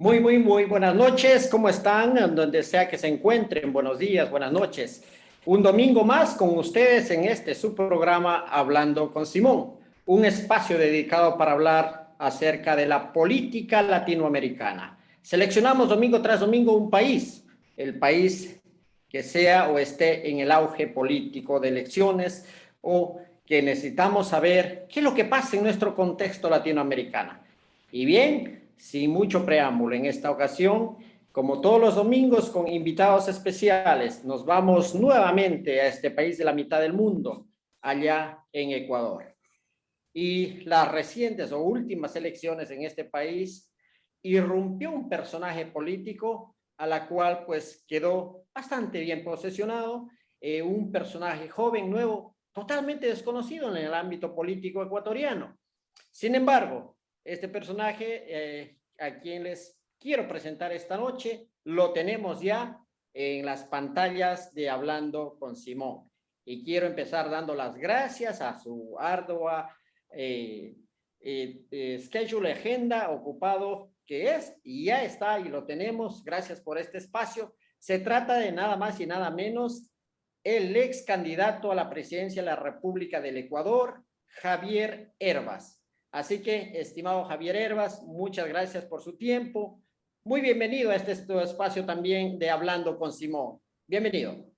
Muy buenas noches. ¿Cómo están? Donde sea que se encuentren. Buenos días, buenas noches. Un domingo más con ustedes en este su programa Hablando con Simón, un espacio dedicado para hablar acerca de la política latinoamericana. Seleccionamos domingo tras domingo un país, el país que sea o esté en el auge político de elecciones o que necesitamos saber qué es lo que pasa en nuestro contexto latinoamericano. Y bien, sin mucho preámbulo, en esta ocasión, como todos los domingos, con invitados especiales, nos vamos nuevamente a este país de la mitad del mundo, allá en Ecuador. Y las recientes o últimas elecciones en este país irrumpió un personaje político a la cual pues quedó bastante bien posesionado, un personaje joven, nuevo, totalmente desconocido en el ámbito político ecuatoriano. Sin embargo, este personaje a quien les quiero presentar esta noche, lo tenemos ya en las pantallas de Hablando con Simón. Y quiero empezar dando las gracias a su ardua schedule, agenda, ocupado que es, y ya está, y lo tenemos. Gracias por este espacio. Se trata de nada más y nada menos el ex candidato a la presidencia de la República del Ecuador, Javier Hervas. Así que, estimado Javier Hervas, muchas gracias por su tiempo. Muy bienvenido a este espacio también de Hablando con Simón. Bienvenido.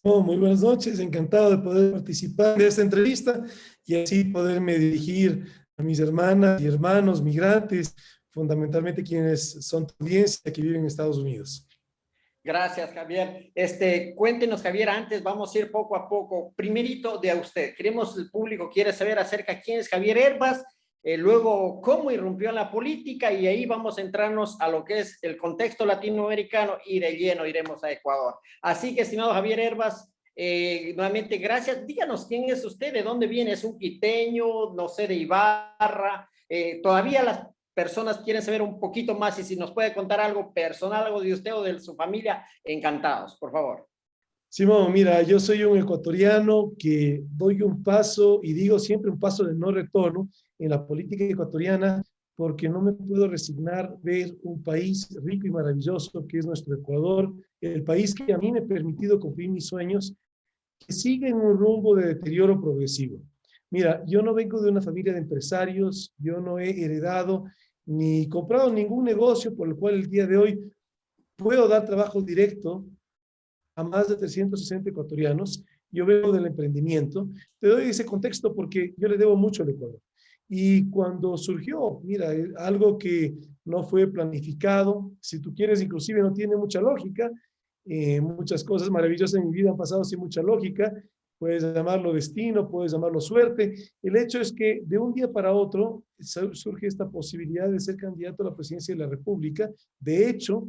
Oh, muy buenas noches, encantado de poder participar de esta entrevista y así poderme dirigir a mis hermanas y hermanos migrantes, fundamentalmente quienes son tu audiencia que viven en Estados Unidos. Gracias, Javier. Cuéntenos, Javier, antes vamos a ir poco a poco. Primerito de a usted. Queremos, el público quiere saber acerca de quién es Javier Hervas, luego cómo irrumpió en la política y ahí vamos a entrarnos a lo que es el contexto latinoamericano y de lleno iremos a Ecuador. Así que, estimado Javier Hervas, nuevamente gracias. Díganos quién es usted, de dónde viene, es un quiteño, no sé, de Ibarra. Todavía las personas quieren saber un poquito más y si nos puede contar algo personal, algo de usted o de su familia, encantados, por favor. Simón, mira, yo soy un ecuatoriano que doy un paso, y digo siempre un paso de no retorno en la política ecuatoriana, porque no me puedo resignar ver un país rico y maravilloso que es nuestro Ecuador, el país que a mí me ha permitido cumplir mis sueños, que sigue en un rumbo de deterioro progresivo. Mira, yo no vengo de una familia de empresarios, yo no he heredado ni comprado ningún negocio por el cual el día de hoy puedo dar trabajo directo a más de 360 ecuatorianos. Yo vengo del emprendimiento. Te doy ese contexto porque yo le debo mucho al Ecuador. Y cuando surgió, mira, algo que no fue planificado, si tú quieres, inclusive no tiene mucha lógica, muchas cosas maravillosas en mi vida han pasado sin mucha lógica, puedes llamarlo destino, puedes llamarlo suerte. El hecho es que de un día para otro surge esta posibilidad de ser candidato a la presidencia de la República. De hecho,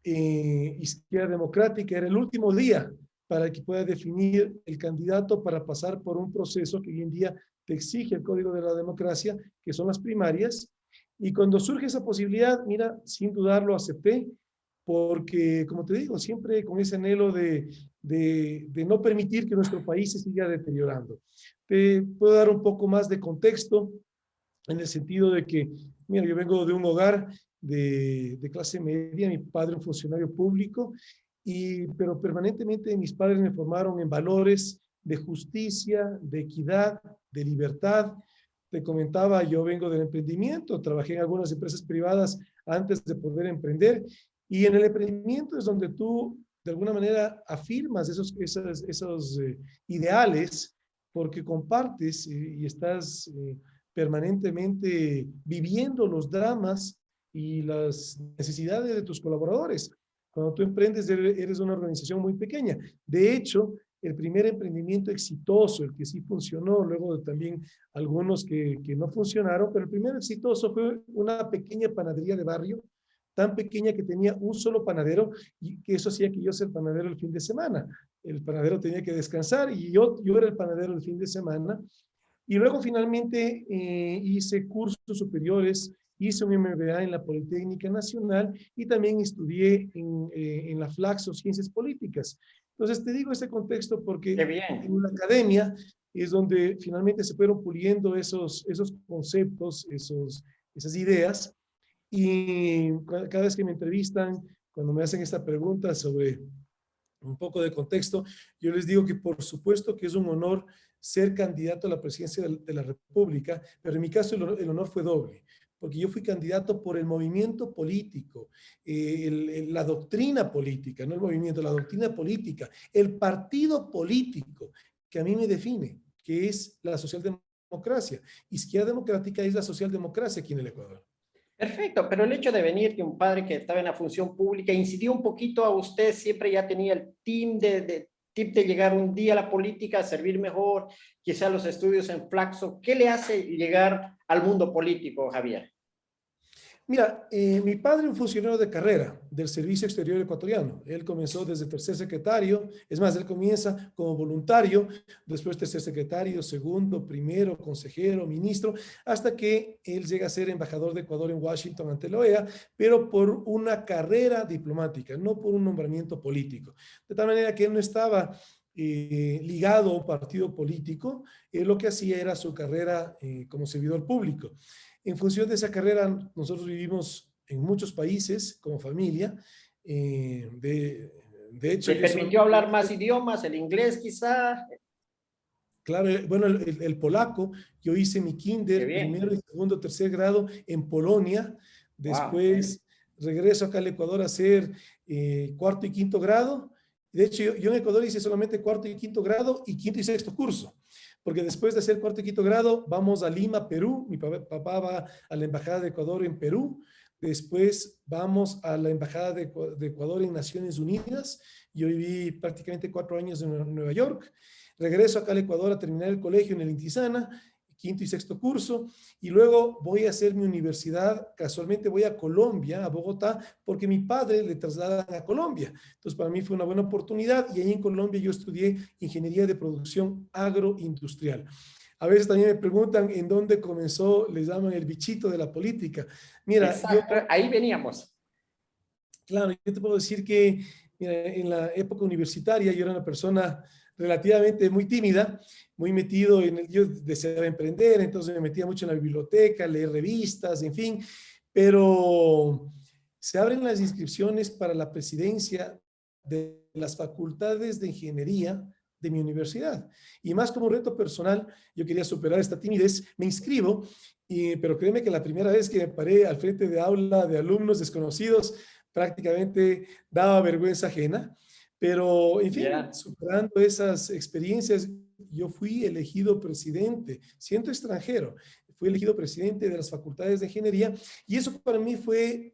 Izquierda Democrática era el último día para que pueda definir el candidato para pasar por un proceso que hoy en día te exige el Código de la Democracia, que son las primarias. Y cuando surge esa posibilidad, mira, sin dudarlo acepté, porque, como te digo, siempre con ese anhelo de no permitir que nuestro país se siga deteriorando. Te puedo dar un poco más de contexto en el sentido de que, mira, yo vengo de un hogar de clase media, mi padre un funcionario público, pero permanentemente mis padres me formaron en valores de justicia, de equidad, de libertad. Te comentaba, yo vengo del emprendimiento, trabajé en algunas empresas privadas antes de poder emprender, y en el emprendimiento es donde tú de alguna manera afirmas esos ideales porque compartes y estás permanentemente viviendo los dramas y las necesidades de tus colaboradores. Cuando tú emprendes, eres una organización muy pequeña. De hecho, el primer emprendimiento exitoso, el que sí funcionó, luego también algunos que no funcionaron, pero el primero exitoso fue una pequeña panadería de barrio, tan pequeña que tenía un solo panadero, y que eso hacía que yo sea el panadero el fin de semana. El panadero tenía que descansar y yo era el panadero el fin de semana. Y luego finalmente hice cursos superiores, hice un MBA en la Politécnica Nacional y también estudié en la Flaxo Ciencias Políticas. Entonces te digo este contexto porque en la academia es donde finalmente se fueron puliendo esos conceptos, esas ideas, Y cada vez que me entrevistan, cuando me hacen esta pregunta sobre un poco de contexto, yo les digo que por supuesto que es un honor ser candidato a la presidencia de la República, pero en mi caso el honor fue doble, porque yo fui candidato por el movimiento político, la doctrina política, no el movimiento, la doctrina política, el partido político que a mí me define, que es la socialdemocracia. Izquierda Democrática es la socialdemocracia aquí en el Ecuador. Perfecto, pero el hecho de venir de un padre que estaba en la función pública incidió un poquito a usted, siempre ya tenía el tip de llegar un día a la política, a servir mejor, quizá los estudios en Flaxo. ¿Qué le hace llegar al mundo político, Javier? Mira, mi padre un funcionario de carrera del Servicio Exterior Ecuatoriano. Él comenzó desde tercer secretario, es más, él comienza como voluntario, después tercer secretario, segundo, primero, consejero, ministro, hasta que él llega a ser embajador de Ecuador en Washington ante la OEA, pero por una carrera diplomática, no por un nombramiento político. De tal manera que él no estaba ligado a un partido político, él lo que hacía era su carrera como servidor público. En función de esa carrera, nosotros vivimos en muchos países como familia. De hecho, ¿Le yo permitió solamente, hablar más idiomas, el inglés quizá? claro, bueno, el polaco, yo hice mi Qué kinder, bien. primero y segundo, tercer grado en Polonia. Wow. Después regreso acá al Ecuador a hacer cuarto y quinto grado. De hecho, yo en Ecuador hice solamente cuarto y quinto grado y quinto y sexto curso. Porque después de hacer cuarto y quinto grado, vamos a Lima, Perú. Mi papá va a la Embajada de Ecuador en Perú. Después vamos a la Embajada de Ecuador en Naciones Unidas. Yo viví prácticamente 4 años en Nueva York. Regreso acá al Ecuador a terminar el colegio en el Intisana, quinto y sexto curso, y luego voy a hacer mi universidad. Casualmente voy a Colombia, a Bogotá, porque mi padre le trasladan a Colombia. Entonces para mí fue una buena oportunidad, y ahí en Colombia yo estudié ingeniería de producción agroindustrial. A veces también me preguntan en dónde comenzó, les llaman el bichito de la política. Mira, yo, Exacto, ahí veníamos. claro, yo te puedo decir que, mira, en la época universitaria yo era una persona relativamente muy tímida, muy metido en el, yo deseaba emprender, entonces me metía mucho en la biblioteca, leer revistas, en fin, pero se abren las inscripciones para la presidencia de las facultades de ingeniería de mi universidad. Y más como reto personal, yo quería superar esta timidez, me inscribo, pero créeme que la primera vez que me paré al frente de aula de alumnos desconocidos, prácticamente daba vergüenza ajena, pero en fin, Ya. superando esas experiencias, yo fui elegido presidente, siendo extranjero, fui elegido presidente de las facultades de ingeniería, y eso para mí fue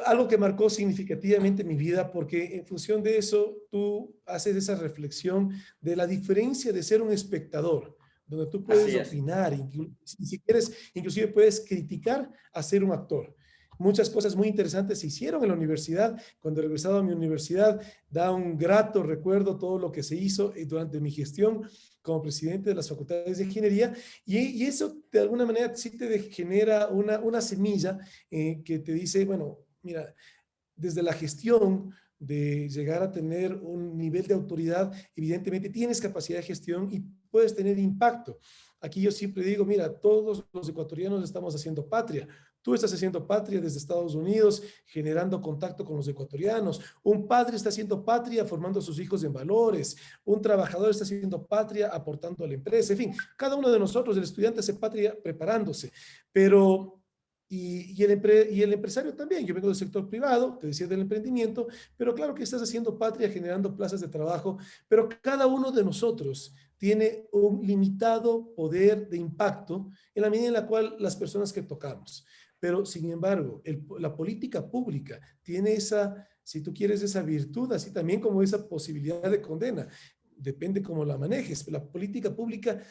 algo que marcó significativamente mi vida, porque en función de eso tú haces esa reflexión de la diferencia de ser un espectador, donde tú puedes Así es. opinar, si quieres, inclusive puedes criticar a ser un actor. Muchas cosas muy interesantes se hicieron en la universidad. Cuando he regresado a mi universidad, da un grato recuerdo todo lo que se hizo durante mi gestión como presidente de las facultades de ingeniería, y eso de alguna manera sí te genera una semilla que te dice, bueno, mira, desde la gestión de llegar a tener un nivel de autoridad, evidentemente tienes capacidad de gestión y puedes tener impacto. Aquí yo siempre digo, mira, todos los ecuatorianos estamos haciendo patria. Tú estás haciendo patria desde Estados Unidos, generando contacto con los ecuatorianos. Un padre está haciendo patria formando a sus hijos en valores. Un trabajador está haciendo patria aportando a la empresa. En fin, cada uno de nosotros, el estudiante, hace patria preparándose. Pero y el empresario también. Yo vengo del sector privado, te decía del emprendimiento, pero claro que estás haciendo patria, generando plazas de trabajo, pero cada uno de nosotros tiene un limitado poder de impacto en la medida en la cual las personas que tocamos. Pero, sin embargo, la política pública tiene esa, si tú quieres, esa virtud, así también como esa posibilidad de condena. Depende cómo la manejes. La política pública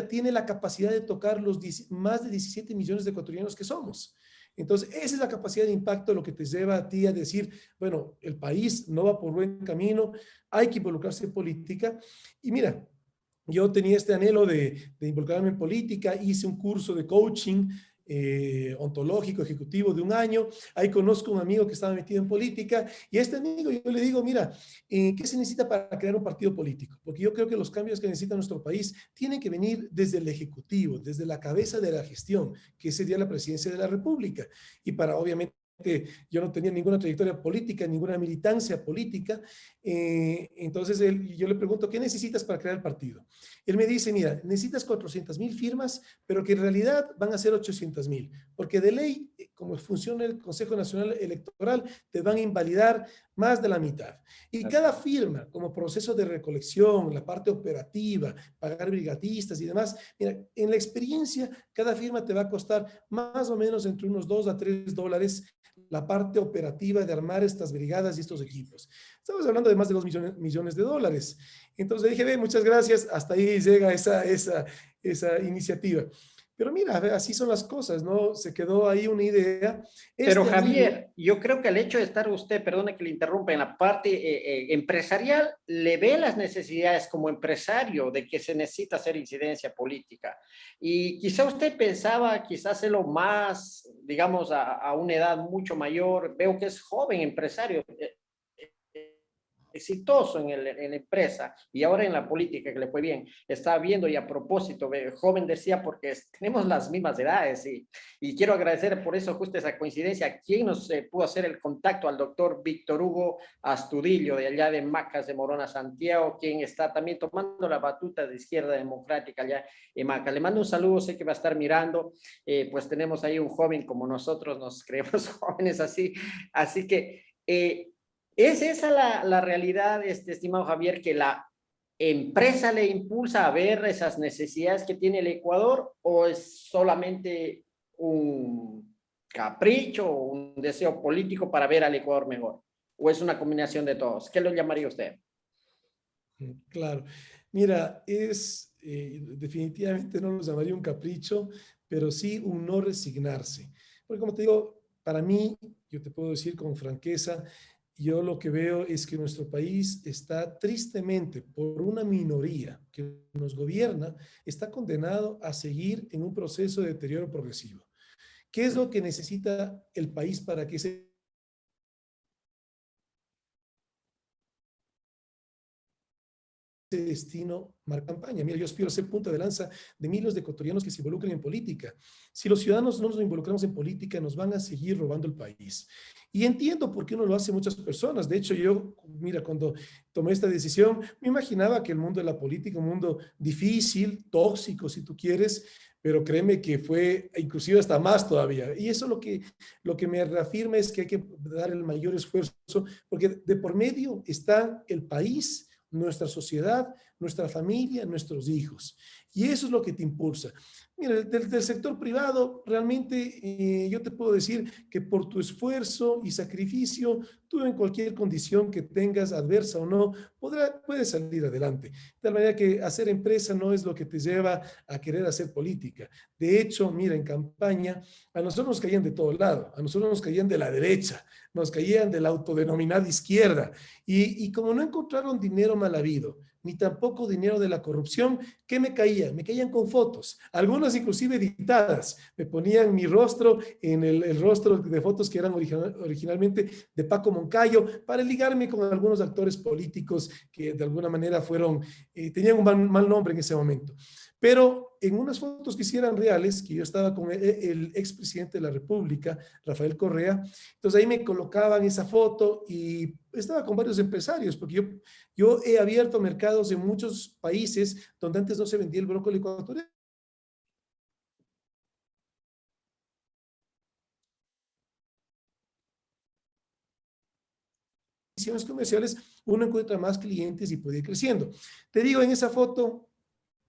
tiene la capacidad de tocar los más de 17 millones de ecuatorianos que somos. Entonces, esa es la capacidad de impacto, lo que te lleva a ti a decir, bueno, el país no va por buen camino, hay que involucrarse en política. Y mira, yo tenía este anhelo de involucrarme en política, hice un curso de coaching ontológico, ejecutivo de un año. Ahí conozco un amigo que estaba metido en política y a este amigo yo le digo, mira, ¿qué se necesita para crear un partido político? Porque yo creo que los cambios que necesita nuestro país tienen que venir desde el Ejecutivo, desde la cabeza de la gestión, que sería la presidencia de la República. Y para, obviamente, yo no tenía ninguna trayectoria política, ninguna militancia política, entonces yo le pregunto, ¿qué necesitas para crear el partido? Él me dice, mira, necesitas 400,000 firmas, pero que en realidad van a ser 800,000, porque de ley, como funciona el Consejo Nacional Electoral, te van a invalidar más de la mitad. Y cada firma, como proceso de recolección, la parte operativa, pagar brigadistas y demás, mira, en la experiencia, cada firma te va a costar más o menos entre unos $2 a $3 la parte operativa de armar estas brigadas y estos equipos. Estamos hablando de más de 2 millones de dólares. Entonces dije, ve, muchas gracias, hasta ahí llega esa iniciativa. Pero mira, así son las cosas, ¿no? Se quedó ahí una idea. Pero Javier, yo creo que el hecho de estar usted, perdone que le interrumpa, en la parte empresarial, le ve las necesidades como empresario de que se necesita hacer incidencia política. Y quizá usted pensaba quizás hacerlo más, digamos, a una edad mucho mayor. Veo que es joven empresario, exitoso en la empresa y ahora en la política que le fue bien. Estaba viendo y a propósito, joven decía porque tenemos las mismas edades y quiero agradecer por eso justo esa coincidencia. ¿Quién nos pudo hacer el contacto al doctor Víctor Hugo Astudillo de allá de Macas de Morona, Santiago, quien está también tomando la batuta de Izquierda Democrática allá en Macas? Le mando un saludo, sé que va a estar mirando, pues tenemos ahí un joven como nosotros, nos creemos jóvenes así que ¿es esa la realidad, estimado Javier, que la empresa le impulsa a ver esas necesidades que tiene el Ecuador, o es solamente un capricho o un deseo político para ver al Ecuador mejor? ¿O es una combinación de todos? ¿Qué lo llamaría usted? Claro. Mira, definitivamente no lo llamaría un capricho, pero sí un no resignarse. Porque como te digo, para mí, yo te puedo decir con franqueza, yo lo que veo es que nuestro país está tristemente por una minoría que nos gobierna, está condenado a seguir en un proceso de deterioro progresivo. ¿Qué es lo que necesita el país para que ese destino marca campaña? Mira, yo aspiro a ser punta de lanza de miles de ecuatorianos que se involucren en política. Si los ciudadanos no nos involucramos en política, nos van a seguir robando el país. Y entiendo por qué no lo hacen muchas personas. De hecho, yo, mira, cuando tomé esta decisión, me imaginaba que el mundo de la política, un mundo difícil, tóxico, si tú quieres, pero créeme que fue inclusive hasta más todavía. Y eso lo que me reafirma es que hay que dar el mayor esfuerzo, porque de por medio está el país, nuestra sociedad, nuestra familia, nuestros hijos. Y eso es lo que te impulsa. Mira, del sector privado, realmente yo te puedo decir que por tu esfuerzo y sacrificio, tú en cualquier condición que tengas, adversa o no, puedes salir adelante. De tal manera que hacer empresa no es lo que te lleva a querer hacer política. De hecho, mira, en campaña, a nosotros nos caían de todo lado, a nosotros nos caían de la derecha, nos caían de la autodenominada izquierda, y como no encontraron dinero mal habido, ni tampoco dinero de la corrupción, ¿qué me caían? Me caían con fotos, algunas inclusive editadas, me ponían mi rostro en el rostro de fotos que eran originalmente de Paco Moncayo, para ligarme con algunos actores políticos que de alguna manera tenían un mal nombre en ese momento. Pero en unas fotos que hicieran reales, que yo estaba con el expresidente de la República, Rafael Correa, entonces ahí me colocaban esa foto y estaba con varios empresarios, porque yo he abierto mercados en muchos países donde antes no se vendía el brócoli ecuatoriano. Comerciales, uno encuentra más clientes y puede ir creciendo. Te digo, en esa foto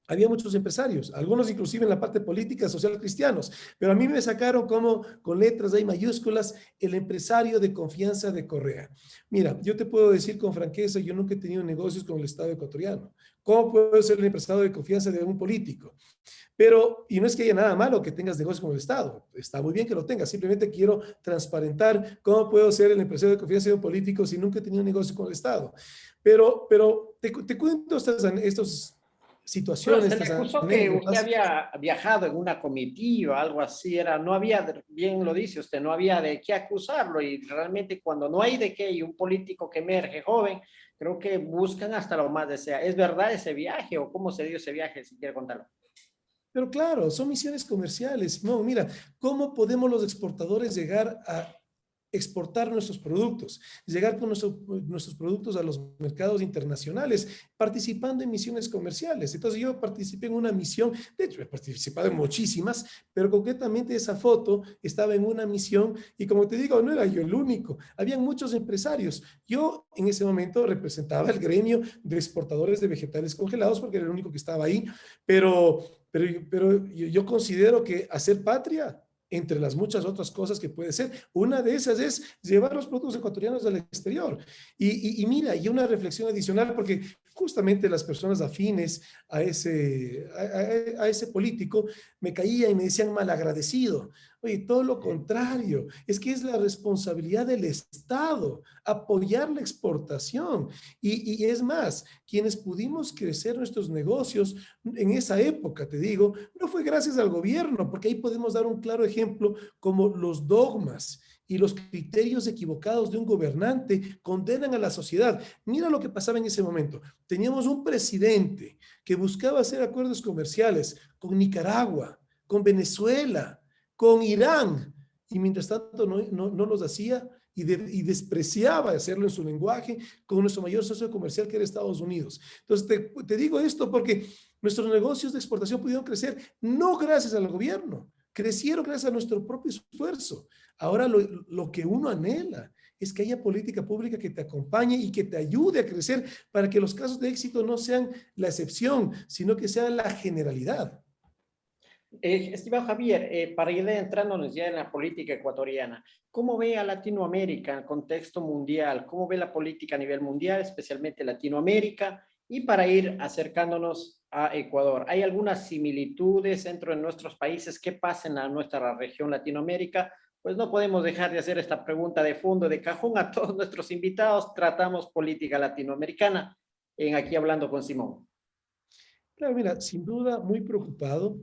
había muchos empresarios, algunos inclusive en la parte política, social, cristianos, pero a mí me sacaron como con letras ahí mayúsculas, el empresario de confianza de Correa. Mira, yo te puedo decir con franqueza, yo nunca he tenido negocios con el Estado ecuatoriano. ¿Cómo puedo ser el empresario de confianza de un político? Pero, y no es que haya nada malo que tengas negocios con el Estado, está muy bien que lo tengas, simplemente quiero transparentar cómo puedo ser el empresario de confianza de un político si nunca he tenido negocio con el Estado. Pero te cuento estos Bueno, situaciones, se le estas acusó que usted anécdotas. había viajado en una comitiva, algo así, era, no había, bien lo dice usted, no había de qué acusarlo y realmente cuando no hay de qué y un político que emerge joven, creo que buscan hasta lo más desea. ¿Es verdad ese viaje o cómo se dio ese viaje, si quiere contarlo? Pero claro, son misiones comerciales. No, mira, ¿cómo podemos los exportadores llegar a exportar nuestros productos, llegar con nuestros productos a los mercados internacionales, participando en misiones comerciales? Entonces yo participé en una misión, de hecho he participado en muchísimas, pero concretamente esa foto estaba en una misión y como te digo, no era yo el único, habían muchos empresarios. Yo en ese momento representaba el gremio de exportadores de vegetales congelados porque era el único que estaba ahí, pero, pero yo considero que hacer patria entre las muchas otras cosas que puede ser. Una de esas es llevar los productos ecuatorianos al exterior. Y mira, y una reflexión adicional, porque justamente las personas afines a ese político me caían y me decían malagradecido. Oye, todo lo contrario, es que es la responsabilidad del Estado apoyar la exportación. Y es más, quienes pudimos crecer nuestros negocios en esa época, te digo, no fue gracias al gobierno, porque ahí podemos dar un claro ejemplo como los dogmas y los criterios equivocados de un gobernante condenan a la sociedad. Mira lo que pasaba en ese momento. Teníamos un presidente que buscaba hacer acuerdos comerciales con Nicaragua, con Venezuela, con Irán, y mientras tanto no los hacía y despreciaba hacerlo en su lenguaje con nuestro mayor socio comercial que era Estados Unidos. Entonces te digo esto porque nuestros negocios de exportación pudieron crecer no gracias al gobierno, crecieron gracias a nuestro propio esfuerzo. Ahora lo que uno anhela es que haya política pública que te acompañe y que te ayude a crecer para que los casos de éxito no sean la excepción, sino que sean la generalidad. Estimado Javier, para ir entrándonos ya en la política ecuatoriana, ¿cómo ve a Latinoamérica en el contexto mundial? ¿Cómo ve la política a nivel mundial, especialmente Latinoamérica? Y para ir acercándonos a Ecuador, ¿hay algunas similitudes entre nuestros países? ¿Qué pasa en nuestra región Latinoamérica? Pues no podemos dejar de hacer esta pregunta de fondo, de cajón a todos nuestros invitados. Tratamos política latinoamericana en Aquí Hablando con Simón. Claro, mira, sin duda muy preocupado.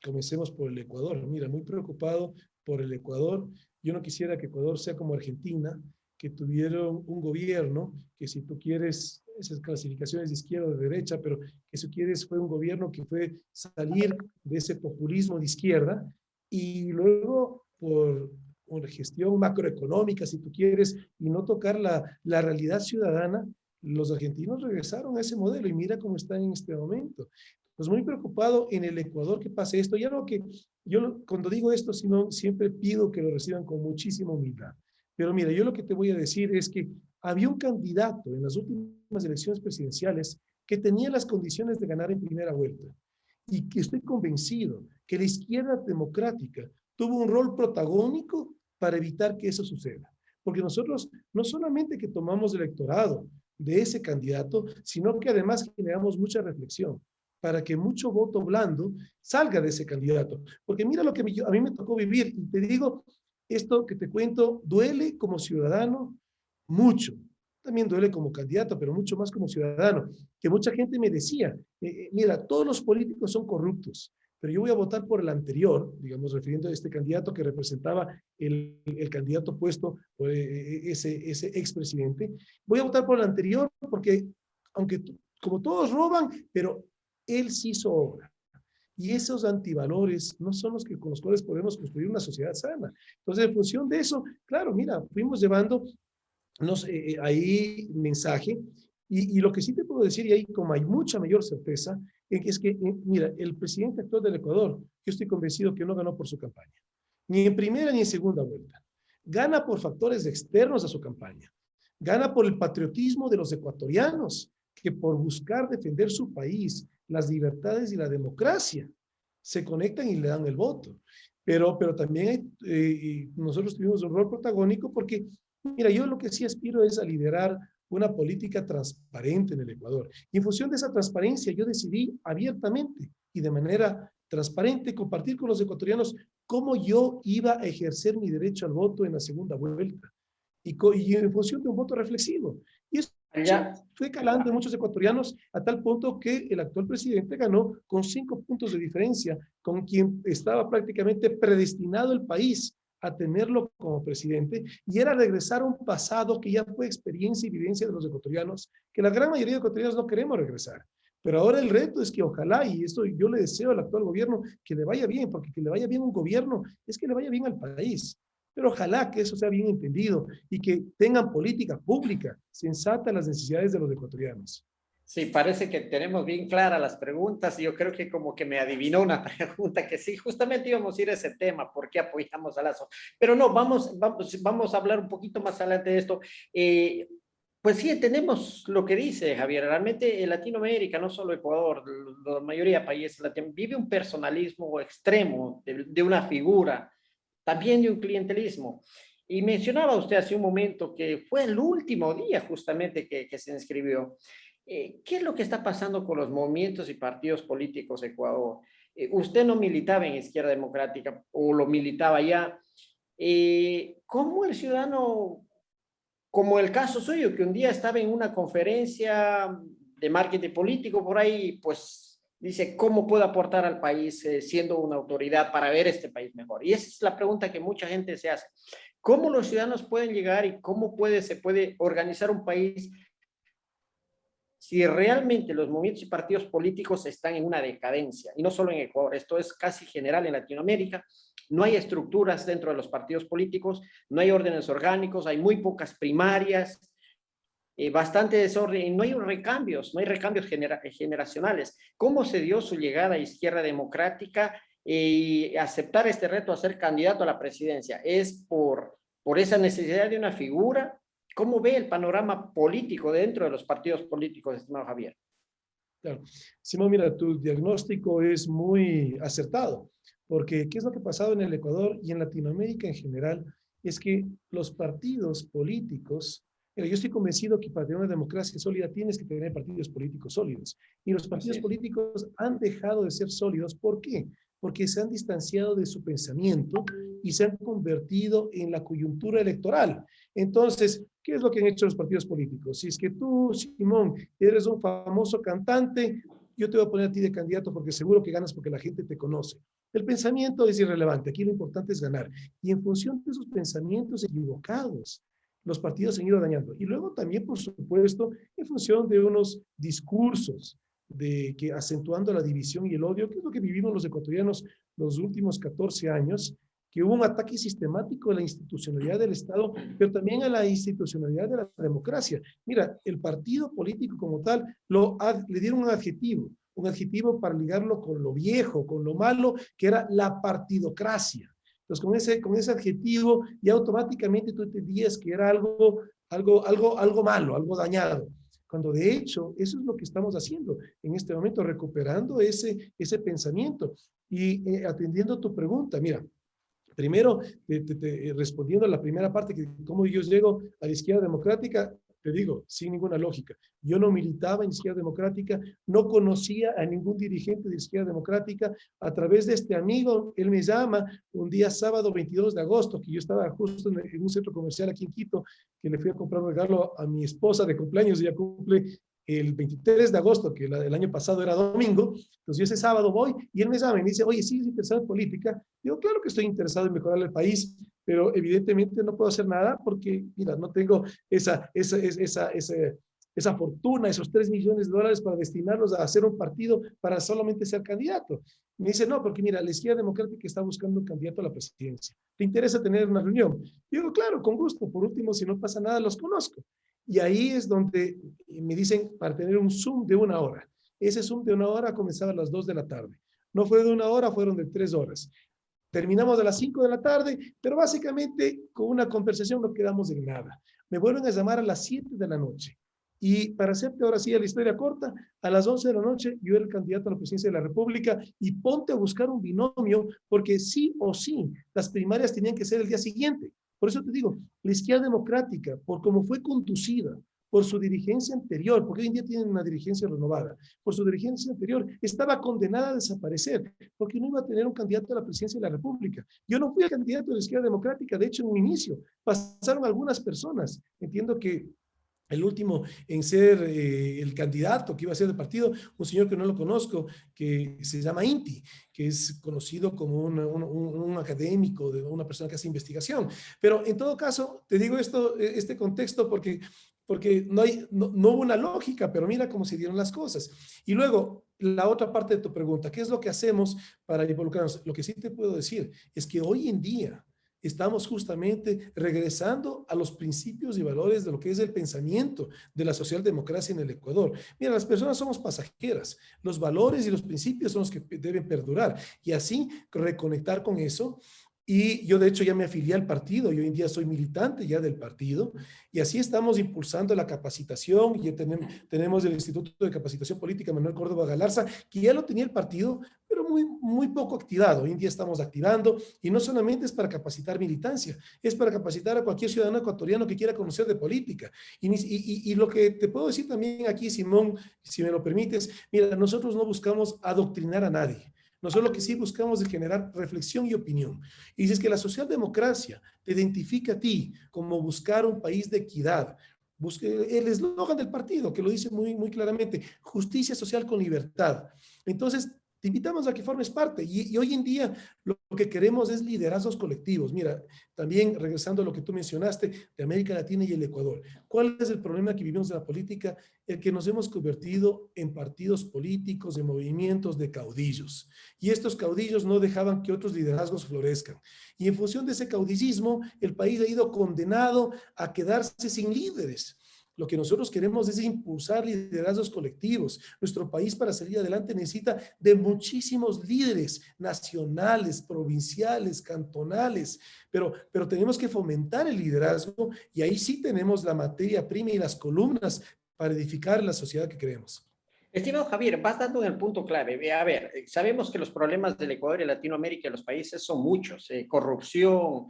Comencemos por el Ecuador. Mira, muy preocupado por el Ecuador. Yo no quisiera que Ecuador sea como Argentina, que tuvieron un gobierno que si tú quieres, esas clasificaciones de izquierda o de derecha, pero que si quieres fue un gobierno que fue salir de ese populismo de izquierda y luego por una gestión macroeconómica, si tú quieres, y no tocar la realidad ciudadana, los argentinos regresaron a ese modelo y mira cómo están en este momento. Pues muy preocupado en el Ecuador que pase esto. Ya no que yo cuando digo esto, sino siempre pido que lo reciban con muchísima humildad. Pero mira, yo lo que te voy a decir es que había un candidato en las últimas elecciones presidenciales que tenía las condiciones de ganar en primera vuelta. Y que estoy convencido que la izquierda democrática tuvo un rol protagónico para evitar que eso suceda. Porque nosotros no solamente que tomamos el electorado de ese candidato, sino que además generamos mucha reflexión para que mucho voto blando salga de ese candidato. Porque mira lo que a mí me tocó vivir, y te digo, esto que te cuento duele como ciudadano mucho. También duele como candidato, pero mucho más como ciudadano. Que mucha gente me decía, mira, todos los políticos son corruptos, pero yo voy a votar por el anterior, digamos, refiriendo a este candidato que representaba el candidato puesto por ese expresidente. Voy a votar por el anterior porque, aunque como todos roban, pero él sí hizo obra. Y esos antivalores no son los que con los cuales podemos construir una sociedad sana. Entonces, en función de eso, claro, mira, fuimos llevando ahí mensaje. Y lo que sí te puedo decir, y ahí como hay mucha mayor certeza, es que, mira, el presidente actual del Ecuador, yo estoy convencido que no ganó por su campaña, ni en primera ni en segunda vuelta. Gana por factores externos a su campaña. Gana por el patriotismo de los ecuatorianos, que por buscar defender su país, las libertades y la democracia, se conectan y le dan el voto. Pero también nosotros tuvimos un rol protagónico porque, mira, yo lo que sí aspiro es a liderar una política transparente en el Ecuador. Y en función de esa transparencia, yo decidí abiertamente y de manera transparente compartir con los ecuatorianos cómo yo iba a ejercer mi derecho al voto en la segunda vuelta. Y en función de un voto reflexivo. Y eso Eso Ya, fue calando en muchos ecuatorianos a tal punto que el actual presidente ganó con 5 puntos de diferencia con quien estaba prácticamente predestinado el país a tenerlo como presidente, y era regresar a un pasado que ya fue experiencia y vivencia de los ecuatorianos, que la gran mayoría de ecuatorianos no queremos regresar. Pero ahora el reto es que ojalá, y esto yo le deseo al actual gobierno, que le vaya bien, porque que le vaya bien un gobierno es que le vaya bien al país. Pero ojalá que eso sea bien entendido y que tengan política pública sensata a las necesidades de los ecuatorianos. sí, parece que tenemos bien claras las preguntas y yo creo que como que me adivinó una pregunta que sí, justamente íbamos a ir a ese tema, ¿por qué apoyamos a Lazo? Pero no, vamos a hablar un poquito más adelante de esto. Pues sí, tenemos lo que dice Javier, realmente en Latinoamérica, no solo Ecuador, la mayoría de países latinoamericanos, vive un personalismo extremo de una figura, también de un clientelismo. Y mencionaba usted hace un momento que fue el último día justamente que se inscribió. ¿Qué es lo que está pasando con los movimientos y partidos políticos de Ecuador? Usted no militaba en Izquierda Democrática o lo militaba ya. ¿Cómo el ciudadano, como el caso suyo, que un día estaba en una conferencia de marketing político por ahí, pues dice, ¿cómo puedo aportar al país siendo una autoridad para ver este país mejor? Y esa es la pregunta que mucha gente se hace. ¿Cómo los ciudadanos pueden llegar y cómo se puede organizar un país si realmente los movimientos y partidos políticos están en una decadencia? Y no solo en Ecuador, esto es casi general en Latinoamérica. No hay estructuras dentro de los partidos políticos, no hay órdenes orgánicos, hay muy pocas primarias, bastante desorden, y no hay recambios generacionales. ¿Cómo se dio su llegada a Izquierda Democrática y aceptar este reto a ser candidato a la presidencia? ¿Es por esa necesidad de una figura? ¿Cómo ve el panorama político dentro de los partidos políticos, estimado Javier? Claro. Simón, mira, tu diagnóstico es muy acertado, porque ¿qué es lo que ha pasado en el Ecuador y en Latinoamérica en general? Es que los partidos políticos, yo estoy convencido que para tener una democracia sólida tienes que tener partidos políticos sólidos. Y los Así partidos es. políticos han dejado de ser sólidos. ¿Por qué? Porque se han distanciado de su pensamiento y se han convertido en la coyuntura electoral. Entonces, ¿qué es lo que han hecho los partidos políticos? Si es que tú, Simón, eres un famoso cantante, yo te voy a poner a ti de candidato porque seguro que ganas porque la gente te conoce. El pensamiento es irrelevante, aquí lo importante es ganar. Y en función de esos pensamientos equivocados, los partidos se han ido dañando. Y luego también, por supuesto, en función de unos discursos de que acentuando la división y el odio, que es lo que vivimos los ecuatorianos los últimos 14 años, que hubo un ataque sistemático a la institucionalidad del Estado, pero también a la institucionalidad de la democracia. Mira, el partido político como tal le dieron un adjetivo para ligarlo con lo viejo, con lo malo, que era la partidocracia. Entonces, con ese adjetivo, ya automáticamente tú entendías que era algo malo, algo dañado. Cuando de hecho, eso es lo que estamos haciendo en este momento, recuperando ese pensamiento. Y atendiendo a tu pregunta, mira, primero, respondiendo a la primera parte, que cómo yo llego a la izquierda democrática, te digo, sin ninguna lógica. Yo no militaba en izquierda democrática, no conocía a ningún dirigente de izquierda democrática. A través de este amigo, él me llama un día sábado 22 de agosto, que yo estaba justo en un centro comercial aquí en Quito, que le fui a comprar un regalo a mi esposa de cumpleaños, ella cumple el 23 de agosto, que el año pasado era domingo. Entonces yo ese sábado voy y él me llama y me dice, oye, ¿sigues interesado en política? Digo, claro que estoy interesado en mejorar el país, pero evidentemente no puedo hacer nada porque, mira, no tengo esa fortuna, esos 3 millones de dólares para destinarlos a hacer un partido para solamente ser candidato. Me dice, no, porque mira, la izquierda democrática está buscando un candidato a la presidencia. ¿Te interesa tener una reunión? Digo, claro, con gusto. Por último, si no pasa nada, los conozco. Y ahí es donde me dicen para tener un Zoom de 1 hora. Ese Zoom de 1 hora comenzaba a las 2 de la tarde. No fue de 1 hora, fueron de 3 horas. Terminamos a las 5 de la tarde, pero básicamente con una conversación no quedamos en nada. Me vuelven a llamar a las 7 de la noche. Y para hacerte ahora sí la historia corta, a las 11 de la noche yo era el candidato a la presidencia de la República y ponte a buscar un binomio porque sí o sí las primarias tenían que ser el día siguiente. Por eso te digo, la izquierda democrática, por cómo fue conducida, por su dirigencia anterior, porque hoy en día tienen una dirigencia renovada, por su dirigencia anterior, estaba condenada a desaparecer, porque no iba a tener un candidato a la presidencia de la República. Yo no fui el candidato de la izquierda democrática, de hecho en un inicio pasaron algunas personas, entiendo que el último en ser el candidato que iba a ser del partido, un señor que no lo conozco, que se llama Inti, que es conocido como un académico, de una persona que hace investigación. Pero en todo caso, te digo esto, este contexto porque no hubo una lógica, pero mira cómo se dieron las cosas. Y luego, la otra parte de tu pregunta, ¿qué es lo que hacemos para involucrarnos? Lo que sí te puedo decir es que hoy en día estamos justamente regresando a los principios y valores de lo que es el pensamiento de la socialdemocracia en el Ecuador. Mira, las personas somos pasajeras, los valores y los principios son los que deben perdurar y así reconectar con eso. Y yo de hecho ya me afilié al partido, yo hoy en día soy militante ya del partido y así estamos impulsando la capacitación. Ya tenemos el Instituto de Capacitación Política Manuel Córdoba Galarza, que ya lo tenía el partido, pero muy poco activado. Hoy en día estamos activando y no solamente es para capacitar militancia, es para capacitar a cualquier ciudadano ecuatoriano que quiera conocer de política. Y lo que te puedo decir también aquí, Simón, si me lo permites, mira, nosotros no buscamos adoctrinar a nadie. Nosotros lo que sí buscamos es generar reflexión y opinión. Y si es que la socialdemocracia te identifica a ti como buscar un país de equidad, busque el eslogan del partido, que lo dice muy claramente, justicia social con libertad. Entonces, te invitamos a que formes parte. Y hoy en día lo que queremos es liderazgos colectivos. Mira, también regresando a lo que tú mencionaste de América Latina y el Ecuador. ¿Cuál es el problema que vivimos en la política? El que nos hemos convertido en partidos políticos, en movimientos de caudillos. Y estos caudillos no dejaban que otros liderazgos florezcan. Y en función de ese caudillismo, el país ha ido condenado a quedarse sin líderes. Lo que nosotros queremos es impulsar liderazgos colectivos. Nuestro país para salir adelante necesita de muchísimos líderes nacionales, provinciales, cantonales, pero tenemos que fomentar el liderazgo y ahí sí tenemos la materia prima y las columnas para edificar la sociedad que queremos. Estimado Javier, vas dando en el punto clave. A ver, sabemos que los problemas del Ecuador y Latinoamérica y los países son muchos. Corrupción,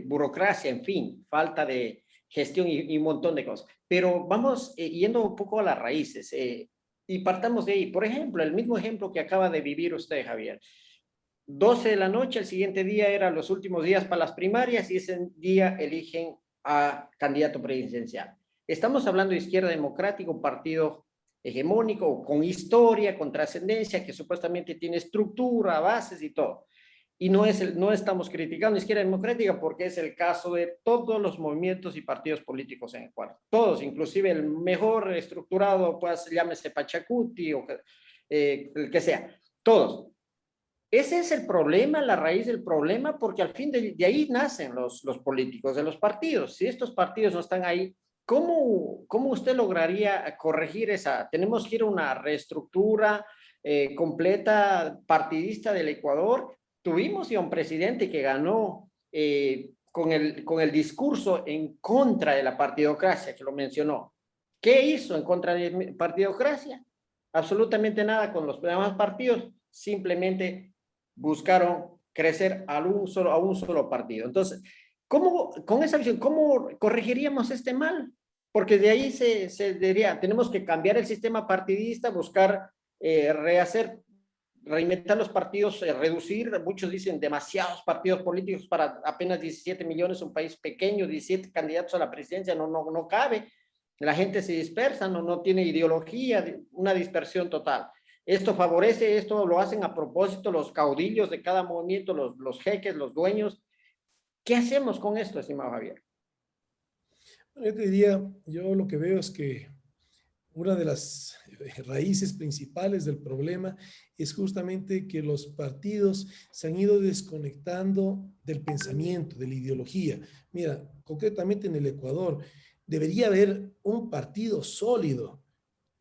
burocracia, en fin, falta de gestión y un montón de cosas. Pero vamos yendo un poco a las raíces y partamos de ahí. Por ejemplo, el mismo ejemplo que acaba de vivir usted, Javier. 12 de la noche, el siguiente día eran los últimos días para las primarias y ese día eligen a candidato presidencial. Estamos hablando de Izquierda Democrática, un partido hegemónico, con historia, con trascendencia, que supuestamente tiene estructura, bases y todo. Y no estamos criticando Izquierda Democrática porque es el caso de todos los movimientos y partidos políticos en Ecuador. Todos, inclusive el mejor estructurado, pues llámese Pachacuti o el que sea. Todos. Ese es el problema, la raíz del problema, porque al fin de ahí nacen los políticos, de los partidos. Si estos partidos no están ahí, ¿cómo usted lograría corregir esa? Tenemos que ir a una reestructura completa partidista del Ecuador. Tuvimos ya un presidente que ganó con el discurso en contra de la partidocracia, que lo mencionó. ¿Qué hizo en contra de la partidocracia? Absolutamente nada con los demás partidos, simplemente buscaron crecer a un solo partido. Entonces, con esa visión, ¿cómo corregiríamos este mal? Porque de ahí se diría, tenemos que cambiar el sistema partidista, buscar rehacer, reinventar los partidos, reducir, muchos dicen demasiados partidos políticos para apenas 17 millones, un país pequeño, 17 candidatos a la presidencia, no cabe. La gente se dispersa, no tiene ideología, una dispersión total. Esto favorece, esto lo hacen a propósito los caudillos de cada movimiento, los jeques, los dueños. ¿Qué hacemos con esto, estimado Javier? Bueno, yo te diría, yo lo que veo es que una de las raíces principales del problema es justamente que los partidos se han ido desconectando del pensamiento, de la ideología. Mira, concretamente en el Ecuador debería haber un partido sólido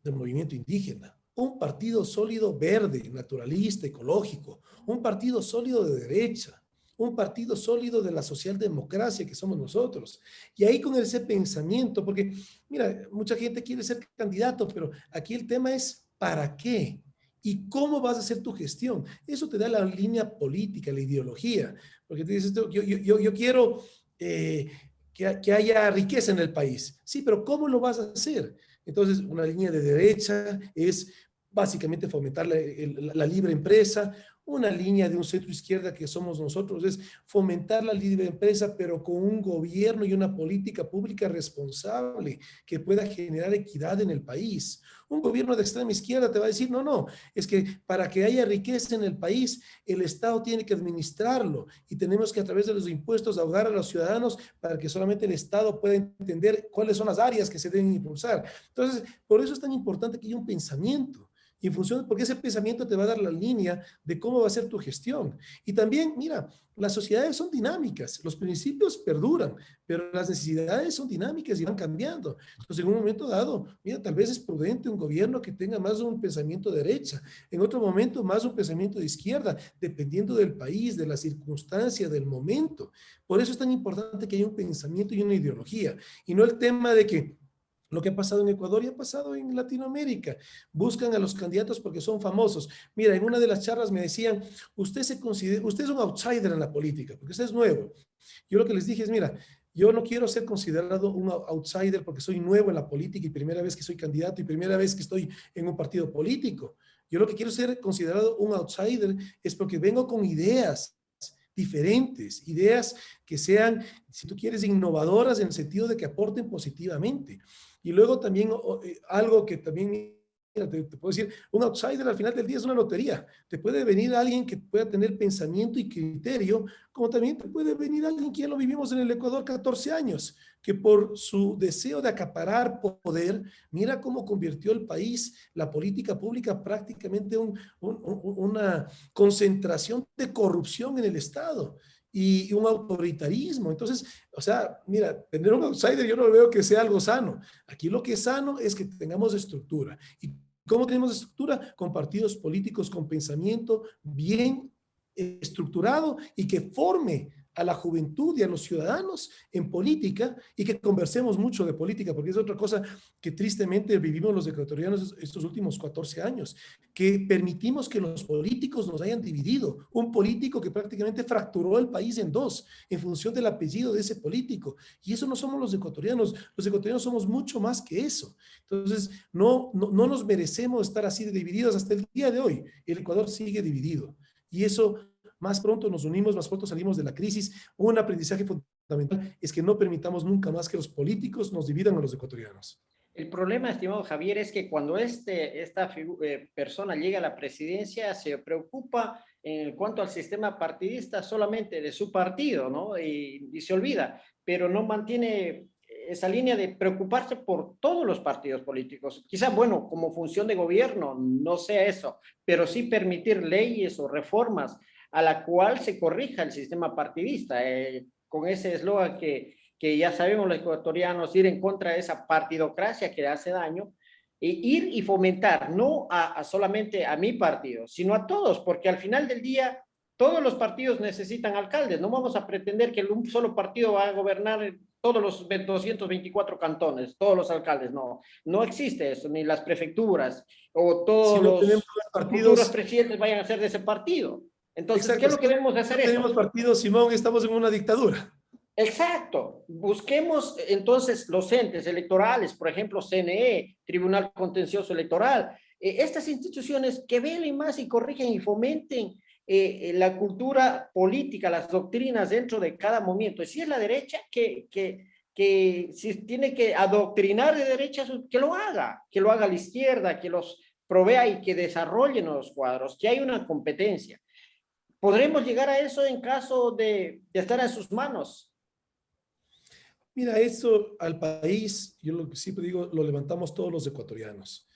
del movimiento indígena, un partido sólido verde, naturalista, ecológico, un partido sólido de derecha, un partido sólido de la socialdemocracia que somos nosotros. Y ahí con ese pensamiento, porque mira, mucha gente quiere ser candidato, pero aquí el tema es ¿para qué? ¿Y cómo vas a hacer tu gestión? Eso te da la línea política, la ideología, porque te dices, yo quiero que haya riqueza en el país. Sí, pero ¿cómo lo vas a hacer? Entonces, una línea de derecha es básicamente fomentar la libre empresa. una línea de un centro izquierda que somos nosotros, es fomentar la libre empresa, pero con un gobierno y una política pública responsable que pueda generar equidad en el país. Un gobierno de extrema izquierda te va a decir, no, no, es que para que haya riqueza en el país, el Estado tiene que administrarlo y tenemos que a través de los impuestos ahogar a los ciudadanos para que solamente el Estado pueda entender cuáles son las áreas que se deben impulsar. Entonces, por eso es tan importante que haya un pensamiento. Y en función, porque ese pensamiento te va a dar la línea de cómo va a ser tu gestión. Y también, mira, las sociedades son dinámicas, los principios perduran, pero las necesidades son dinámicas y van cambiando. Entonces, en un momento dado, mira, tal vez es prudente un gobierno que tenga más un pensamiento de derecha, en otro momento más un pensamiento de izquierda, dependiendo del país, de la circunstancia, del momento. Por eso es tan importante que haya un pensamiento y una ideología, y no el tema de que lo que ha pasado en Ecuador y ha pasado en Latinoamérica. Buscan a los candidatos porque son famosos. Mira, en una de las charlas me decían, usted es un outsider en la política, porque usted es nuevo. Yo lo que les dije es, mira, yo no quiero ser considerado un outsider porque soy nuevo en la política y primera vez que soy candidato y primera vez que estoy en un partido político. Yo lo que quiero ser considerado un outsider es porque vengo con ideas diferentes, ideas que sean, si tú quieres, innovadoras en el sentido de que aporten positivamente. Y luego también algo que también te puedo decir, un outsider al final del día es una lotería. Te puede venir alguien que pueda tener pensamiento y criterio, como también te puede venir alguien que ya lo vivimos en el Ecuador 14 años, que por su deseo de acaparar poder, mira cómo convirtió el país, la política pública, prácticamente una concentración de corrupción en el Estado y un autoritarismo. Entonces, o sea, mira, tener un outsider yo no veo que sea algo sano. Aquí lo que es sano es que tengamos estructura. ¿Y cómo tenemos estructura? Con partidos políticos con pensamiento bien estructurado y que forme a la juventud y a los ciudadanos en política y que conversemos mucho de política, porque es otra cosa que tristemente vivimos los ecuatorianos estos últimos 14 años, que permitimos que los políticos nos hayan dividido. Un político que prácticamente fracturó el país en dos en función del apellido de ese político. Y eso no somos los ecuatorianos somos mucho más que eso. Entonces, no nos merecemos estar así de divididos hasta el día de hoy. El Ecuador sigue dividido. Y eso más pronto nos unimos, más pronto salimos de la crisis. Un aprendizaje fundamental es que no permitamos nunca más que los políticos nos dividan a los ecuatorianos. El problema, estimado Javier, es que cuando esta persona llega a la presidencia, se preocupa en cuanto al sistema partidista solamente de su partido, ¿no? Y se olvida, pero no mantiene esa línea de preocuparse por todos los partidos políticos. Quizás, bueno, como función de gobierno, no sea eso, pero sí permitir leyes o reformas a la cual se corrija el sistema partidista, con ese eslogan que ya sabemos los ecuatorianos, ir en contra de esa partidocracia que hace daño, ir y fomentar, no solamente a mi partido, sino a todos, porque al final del día todos los partidos necesitan alcaldes, no vamos a pretender que un solo partido va a gobernar todos los 224 cantones, todos los alcaldes, no existe eso, ni las prefecturas, o Si todos no tenemos los futuros partidos, presidentes vayan a ser de ese partido. Entonces, ¿qué exacto, es lo que debemos de hacer no eso? tenemos partidos, Simón, estamos en una dictadura. Exacto. Busquemos entonces los entes electorales, por ejemplo, CNE, Tribunal Contencioso Electoral, estas instituciones que velen más y corrigen y fomenten la cultura política, las doctrinas dentro de cada movimiento. Si es la derecha, que si tiene que adoctrinar de derecha, que lo haga a la izquierda, que los provea y que desarrollen los cuadros, que hay una competencia. ¿Podremos llegar a eso en caso de estar en sus manos? Mira, eso al país, yo lo que siempre digo, lo levantamos todos los ecuatorianos.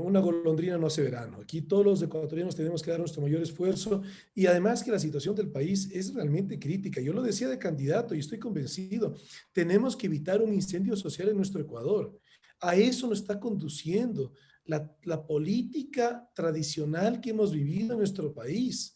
Una golondrina no hace verano. Aquí todos los ecuatorianos tenemos que dar nuestro mayor esfuerzo y además que la situación del país es realmente crítica. Yo lo decía de candidato y estoy convencido. Tenemos que evitar un incendio social en nuestro Ecuador. A eso nos está conduciendo la política tradicional que hemos vivido en nuestro país.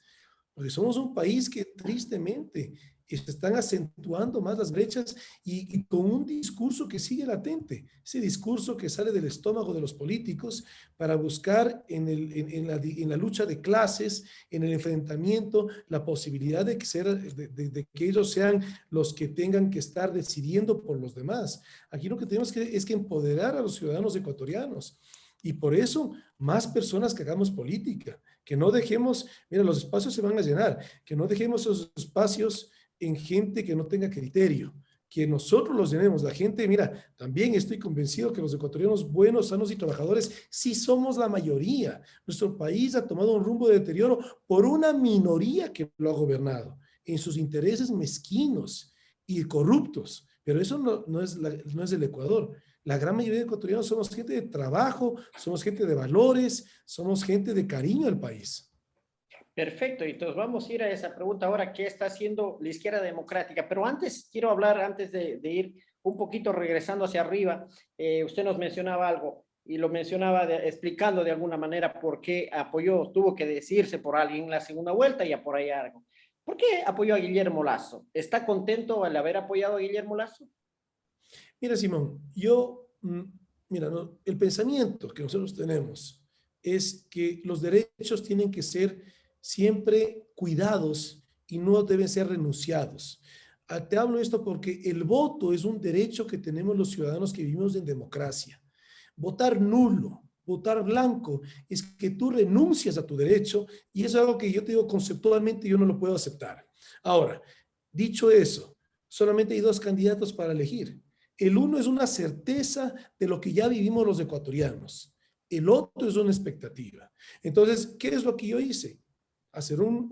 Porque somos un país que tristemente se están acentuando más las brechas y con un discurso que sigue latente, ese discurso que sale del estómago de los políticos para buscar en la lucha de clases, en el enfrentamiento, la posibilidad de que ellos sean los que tengan que estar decidiendo por los demás. Aquí lo que tenemos es que empoderar a los ciudadanos ecuatorianos. Y por eso, más personas que hagamos política, Que no dejemos, mira, los espacios se van a llenar, que no dejemos esos espacios en gente que no tenga criterio, que nosotros los llenemos. La gente, mira, también estoy convencido que los ecuatorianos buenos, sanos y trabajadores sí somos la mayoría. Nuestro país ha tomado un rumbo de deterioro por una minoría que lo ha gobernado, en sus intereses mezquinos y corruptos. Pero eso no es el Ecuador. La gran mayoría de ecuatorianos somos gente de trabajo, somos gente de valores, somos gente de cariño al país. Perfecto, entonces vamos a ir a esa pregunta ahora, ¿qué está haciendo la izquierda democrática? Pero antes, quiero hablar, antes de ir un poquito regresando hacia arriba, usted nos mencionaba algo y lo mencionaba explicando de alguna manera por qué apoyó, tuvo que decirse por alguien en la segunda vuelta y a por ahí algo. ¿Por qué apoyó a Guillermo Lasso? ¿Está contento al haber apoyado a Guillermo Lasso? Mira, Simón, mira, no, el pensamiento que nosotros tenemos es que los derechos tienen que ser siempre cuidados y no deben ser renunciados. Te hablo esto porque el voto es un derecho que tenemos los ciudadanos que vivimos en democracia. Votar nulo, votar blanco, es que tú renuncias a tu derecho y eso es algo que yo te digo conceptualmente yo no lo puedo aceptar. Ahora, dicho eso, solamente hay dos candidatos para elegir. El uno es una certeza de lo que ya vivimos los ecuatorianos. El otro es una expectativa. Entonces, ¿qué es lo que yo hice? Hacer un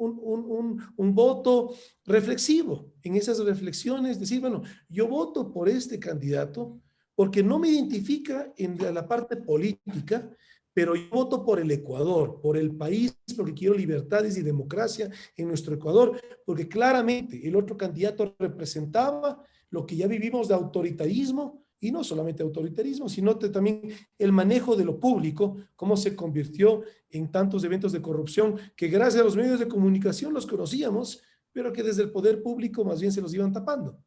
voto reflexivo. En esas reflexiones, decir, bueno, yo voto por este candidato porque no me identifica en la parte política, pero yo voto por el Ecuador, por el país, porque quiero libertades y democracia en nuestro Ecuador, porque claramente el otro candidato representaba lo que ya vivimos de autoritarismo, y no solamente autoritarismo, sino también el manejo de lo público, cómo se convirtió en tantos eventos de corrupción que gracias a los medios de comunicación los conocíamos, pero que desde el poder público más bien se los iban tapando.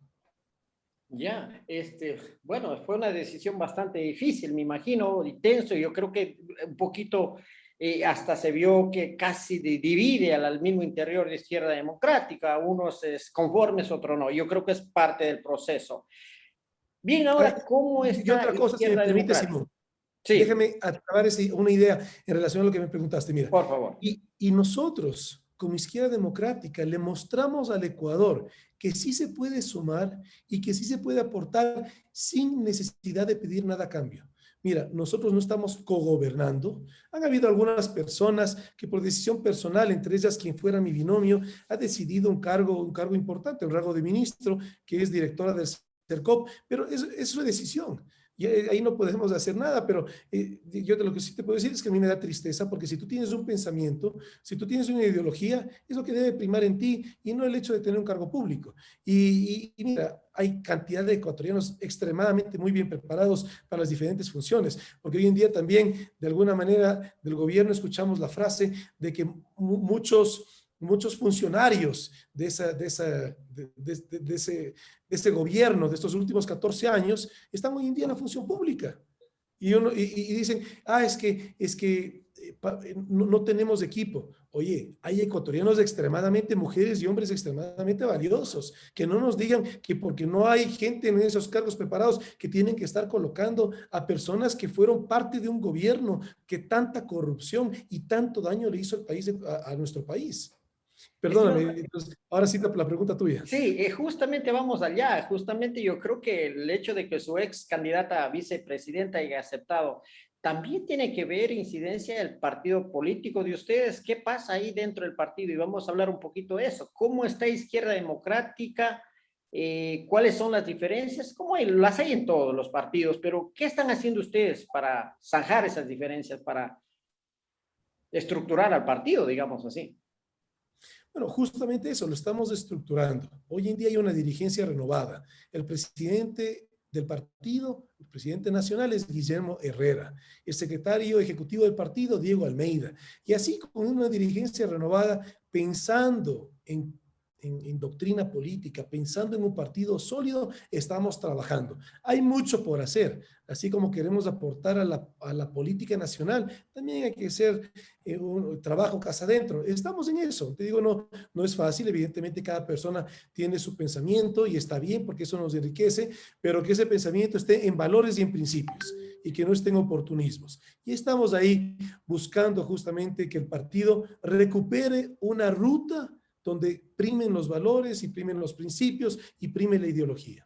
Ya, bueno, fue una decisión bastante difícil, me imagino, y tenso. Yo creo que un poquito hasta se vio que casi divide al mismo interior de izquierda democrática, unos es conformes, otros no. Yo creo que es parte del proceso. Bien, ahora, ¿cómo Y está otra cosa, si me izquierda permite, democrática? Simón, Sí, déjame acabar una idea en relación a lo que me preguntaste. Mira, por favor. y nosotros, como izquierda democrática, le mostramos al Ecuador que sí se puede sumar y que sí se puede aportar sin necesidad de pedir nada a cambio. Mira, nosotros no estamos cogobernando. Han habido algunas personas que por decisión personal, entre ellas quien fuera mi binomio, ha decidido un cargo importante, un rango de ministro, que es directora del CERCOP, pero es su decisión. Y ahí no podemos hacer nada, pero yo lo que sí te puedo decir es que a mí me da tristeza porque si tú tienes un pensamiento, si tú tienes una ideología, es lo que debe primar en ti y no el hecho de tener un cargo público. Y mira, hay cantidad de ecuatorianos extremadamente muy bien preparados para las diferentes funciones, porque hoy en día también, de alguna manera, del gobierno escuchamos la frase de que muchos funcionarios de ese gobierno de estos últimos 14 años están hoy en día en la función pública. Y dicen, no tenemos equipo. Oye, hay ecuatorianos extremadamente, mujeres y hombres extremadamente valiosos. Que no nos digan que porque no hay gente en esos cargos preparados que tienen que estar colocando a personas que fueron parte de un gobierno que tanta corrupción y tanto daño le hizo al país, a nuestro país. Perdóname, entonces, ahora sí la pregunta tuya. Sí, justamente vamos allá. Justamente yo creo que el hecho de que su ex candidata a vicepresidenta haya aceptado también tiene que ver incidencia del partido político de ustedes. ¿Qué pasa ahí dentro del partido? Y vamos a hablar un poquito de eso. ¿Cómo está Izquierda Democrática? ¿Cuáles son las diferencias? ¿Cómo hay? Las hay en todos los partidos, pero ¿qué están haciendo ustedes para zanjar esas diferencias, para estructurar al partido, digamos así? Bueno, justamente eso, lo estamos estructurando. Hoy en día hay una dirigencia renovada. El presidente del partido, el presidente nacional es Guillermo Herrera, el secretario ejecutivo del partido, Diego Almeida. Y así con una dirigencia renovada, pensando en doctrina política, pensando en un partido sólido, estamos trabajando. Hay mucho por hacer, así como queremos aportar a la política nacional, también hay que hacer un trabajo casa adentro. Estamos en eso, te digo, no es fácil, evidentemente cada persona tiene su pensamiento y está bien porque eso nos enriquece, pero que ese pensamiento esté en valores y en principios. y que no estén oportunismos. Y estamos ahí buscando justamente que el partido recupere una ruta donde primen los valores y primen los principios y prime la ideología.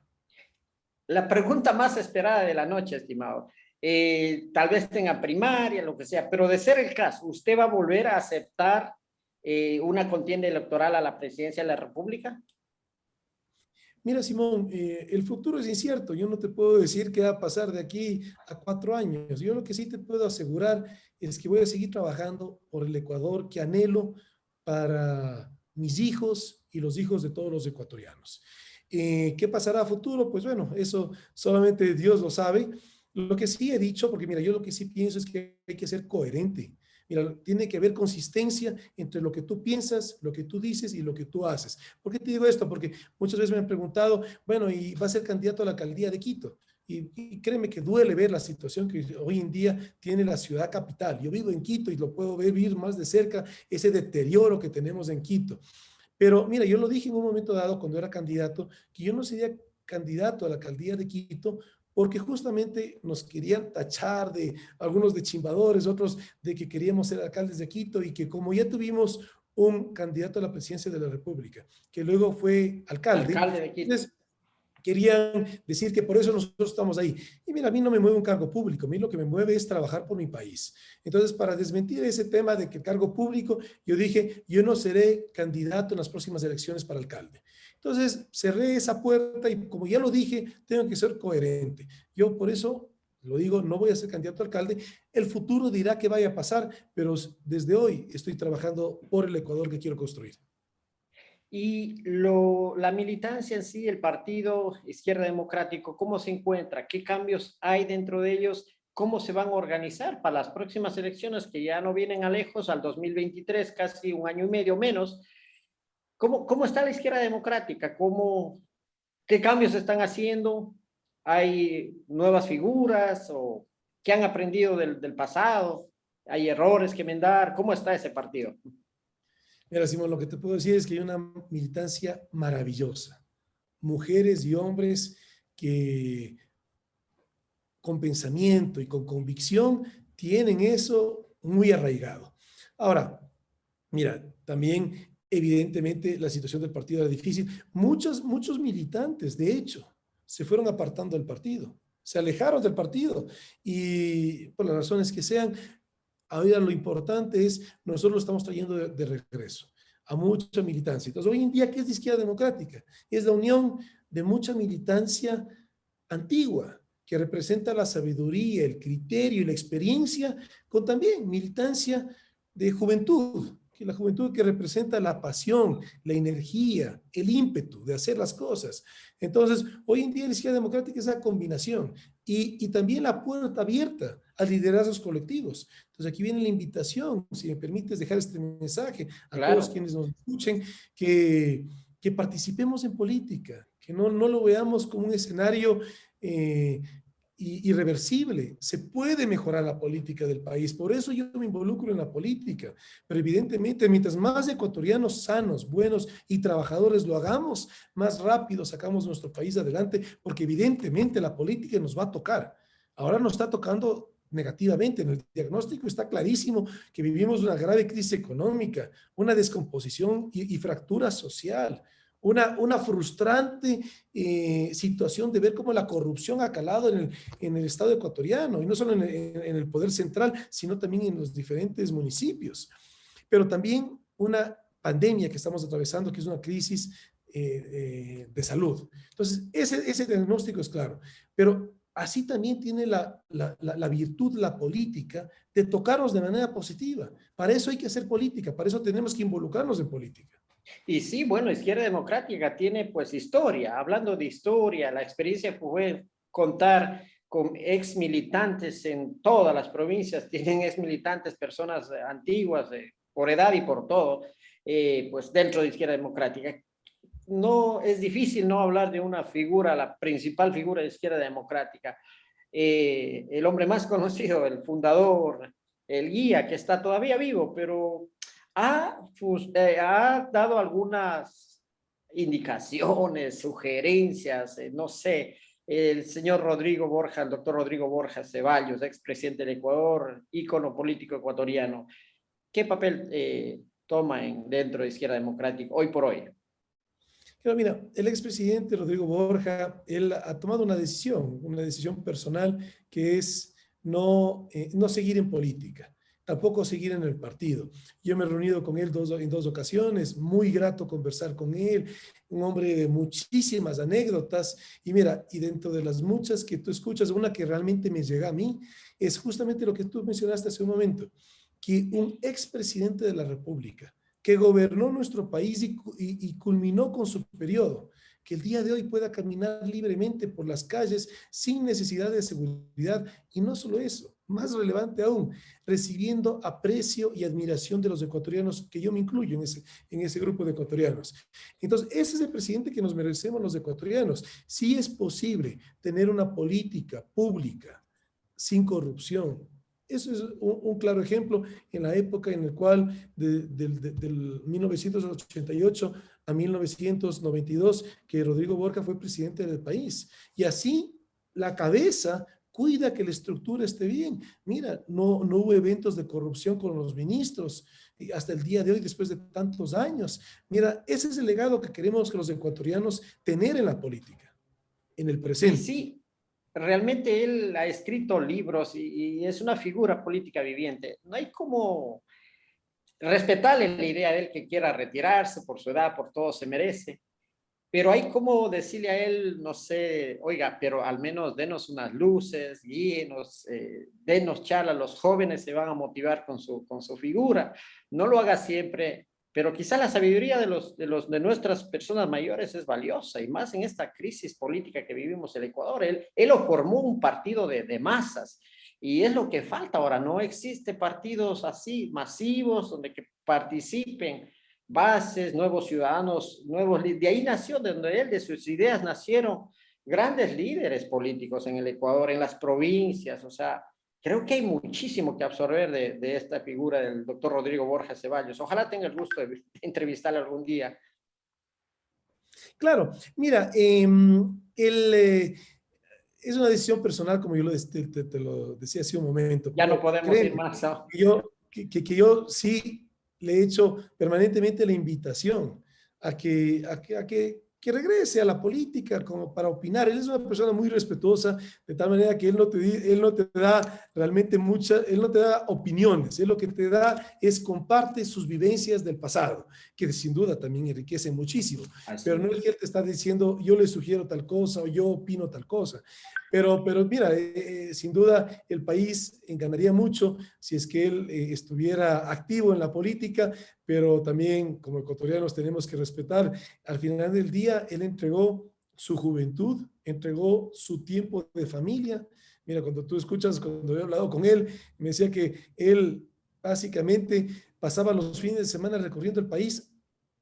La pregunta más esperada de la noche, estimado. Tal vez tenga primaria, lo que sea, pero de ser el caso, ¿usted va a volver a aceptar una contienda electoral a la presidencia de la República? Mira, Simón, el futuro es incierto. Yo no te puedo decir qué va a pasar de aquí a 4 años. Yo lo que sí te puedo asegurar es que voy a seguir trabajando por el Ecuador que anhelo para mis hijos y los hijos de todos los ecuatorianos. ¿Qué pasará a futuro? Pues bueno, eso solamente Dios lo sabe. Lo que sí he dicho, porque mira, yo lo que sí pienso es que hay que ser coherente. Mira, tiene que haber consistencia entre lo que tú piensas, lo que tú dices y lo que tú haces. ¿Por qué te digo esto? Porque muchas veces me han preguntado, bueno, ¿y va a ser candidato a la alcaldía de Quito? Y créeme que duele ver la situación que hoy en día tiene la ciudad capital. Yo vivo en Quito y lo puedo ver vivir más de cerca, ese deterioro que tenemos en Quito. Pero mira, yo lo dije en un momento dado cuando era candidato, que yo no sería candidato a la alcaldía de Quito porque justamente nos querían tachar de algunos de chimbadores, otros de que queríamos ser alcaldes de Quito y que como ya tuvimos un candidato a la presidencia de la República, que luego fue alcalde, Alcalde de Quito. entonces querían decir que por eso nosotros estamos ahí. Y mira, a mí no me mueve un cargo público, a mí lo que me mueve es trabajar por mi país. Entonces, para desmentir ese tema de que el cargo público, yo dije, yo no seré candidato en las próximas elecciones para alcalde. Entonces, cerré esa puerta y como ya lo dije, tengo que ser coherente. Yo por eso lo digo, no voy a ser candidato a alcalde. El futuro dirá qué vaya a pasar, pero desde hoy estoy trabajando por el Ecuador que quiero construir. Y la militancia en sí, el partido Izquierda Democrático, ¿cómo se encuentra? ¿Qué cambios hay dentro de ellos? ¿Cómo se van a organizar para las próximas elecciones que ya no vienen a lejos, al 2023, casi un año y medio menos? ¿Cómo está la Izquierda Democrática? ¿Qué cambios se están haciendo? ¿Hay nuevas figuras o qué han aprendido del pasado? ¿Hay errores que enmendar? ¿Cómo está ese partido? Mira, Simón, lo que te puedo decir es que hay una militancia maravillosa. Mujeres y hombres que con pensamiento y con convicción tienen eso muy arraigado. Ahora, mira, también evidentemente la situación del partido era difícil. Muchos militantes, de hecho, se fueron apartando del partido, se alejaron del partido y por las razones que sean, ahora lo importante es, nosotros lo estamos trayendo de regreso a mucha militancia. Entonces, hoy en día, ¿qué es la izquierda democrática? Es la unión de mucha militancia antigua, que representa la sabiduría, el criterio y la experiencia, con también militancia de juventud, que la juventud que representa la pasión, la energía, el ímpetu de hacer las cosas. Entonces, hoy en día la izquierda democrática es esa combinación y también la puerta abierta a liderazgos colectivos. Entonces, aquí viene la invitación, si me permites dejar este mensaje a todos Claro. quienes nos escuchen, que participemos en política, que no lo veamos como un escenario eh, irreversible. Se puede mejorar la política del país. Por eso yo me involucro en la política. Pero evidentemente, mientras más ecuatorianos sanos, buenos y trabajadores lo hagamos, más rápido sacamos nuestro país adelante, porque evidentemente la política nos va a tocar. Ahora nos está tocando negativamente. En el diagnóstico está clarísimo que vivimos una grave crisis económica, una descomposición y fractura social. Una frustrante situación de ver cómo la corrupción ha calado en el Estado ecuatoriano, y no solo en el poder central, sino también en los diferentes municipios. Pero también una pandemia que estamos atravesando, que es una crisis de salud. Entonces, ese diagnóstico es claro, pero así también tiene la virtud, la política, de tocarnos de manera positiva. Para eso hay que hacer política, para eso tenemos que involucrarnos en política. Y sí, bueno, Izquierda Democrática tiene pues historia. Hablando de historia, la experiencia fue contar con ex militantes en todas las provincias, tienen ex militantes, personas antiguas, por edad y por todo, pues dentro de Izquierda Democrática. No es difícil no hablar de una figura, la principal figura de Izquierda Democrática, el hombre más conocido, el fundador, el guía, que está todavía vivo, pero ha dado algunas indicaciones, sugerencias, no sé, el señor Rodrigo Borja, el doctor Rodrigo Borja Ceballos, expresidente del Ecuador, ícono político ecuatoriano. ¿Qué papel toma dentro de Izquierda Democrática hoy por hoy? Pero mira, el expresidente Rodrigo Borja, él ha tomado una decisión personal que es no seguir en política, tampoco seguir en el partido. Yo me he reunido con él en dos ocasiones, muy grato conversar con él, un hombre de muchísimas anécdotas. Y mira, y dentro de las muchas que tú escuchas, una que realmente me llega a mí, es justamente lo que tú mencionaste hace un momento, que un expresidente de la República, que gobernó nuestro país y culminó con su periodo, que el día de hoy pueda caminar libremente por las calles sin necesidad de seguridad. Y no solo eso, más relevante aún, recibiendo aprecio y admiración de los ecuatorianos, que yo me incluyo en ese grupo de ecuatorianos. Entonces, ese es el presidente que nos merecemos los ecuatorianos. Sí es posible tener una política pública sin corrupción. Eso es un claro ejemplo en la época en la cual del 1988 a 1992 que Rodrigo Borja fue presidente del país. Y así la cabeza cuida que la estructura esté bien. Mira, no hubo eventos de corrupción con los ministros hasta el día de hoy, después de tantos años. Mira, ese es el legado que queremos que los ecuatorianos tener en la política, en el Y presente. sí, realmente él ha escrito libros y es una figura política viviente. No hay como respetarle la idea de él que quiera retirarse por su edad, por todo se merece, pero hay como decirle a él, no sé, oiga, pero al menos denos unas luces, guíenos, denos charla, los jóvenes se van a motivar con su figura, no lo haga siempre, pero quizá la sabiduría de nuestras personas mayores es valiosa, y más en esta crisis política que vivimos en el Ecuador. Él lo formó un partido de masas, y es lo que falta ahora. No existe partidos así masivos donde que participen bases, nuevos ciudadanos, nuevos líderes. De ahí nació, de donde él, de sus ideas nacieron grandes líderes políticos en el Ecuador, en las provincias. O sea, creo que hay muchísimo que absorber de esta figura del doctor Rodrigo Borja Ceballos. Ojalá tenga el gusto de entrevistarle algún día. Claro, mira, es una decisión personal, como yo te lo decía hace un momento, Ya no pero podemos ir créeme, más, ¿no? que yo sí le he hecho permanentemente la invitación que regrese a la política como para opinar. Él es una persona muy respetuosa, de tal manera que él no te da realmente él no te da opiniones, él lo que te da es comparte sus vivencias del pasado, que sin duda también enriquece muchísimo, pero no es que él te está diciendo yo le sugiero tal cosa o yo opino tal cosa. Pero mira, sin duda el país ganaría mucho si es que él estuviera activo en la política, pero también como ecuatorianos tenemos que respetar. Al final del día, él entregó su juventud, entregó su tiempo de familia. Mira, cuando tú escuchas, cuando he hablado con él, me decía que él básicamente pasaba los fines de semana recorriendo el país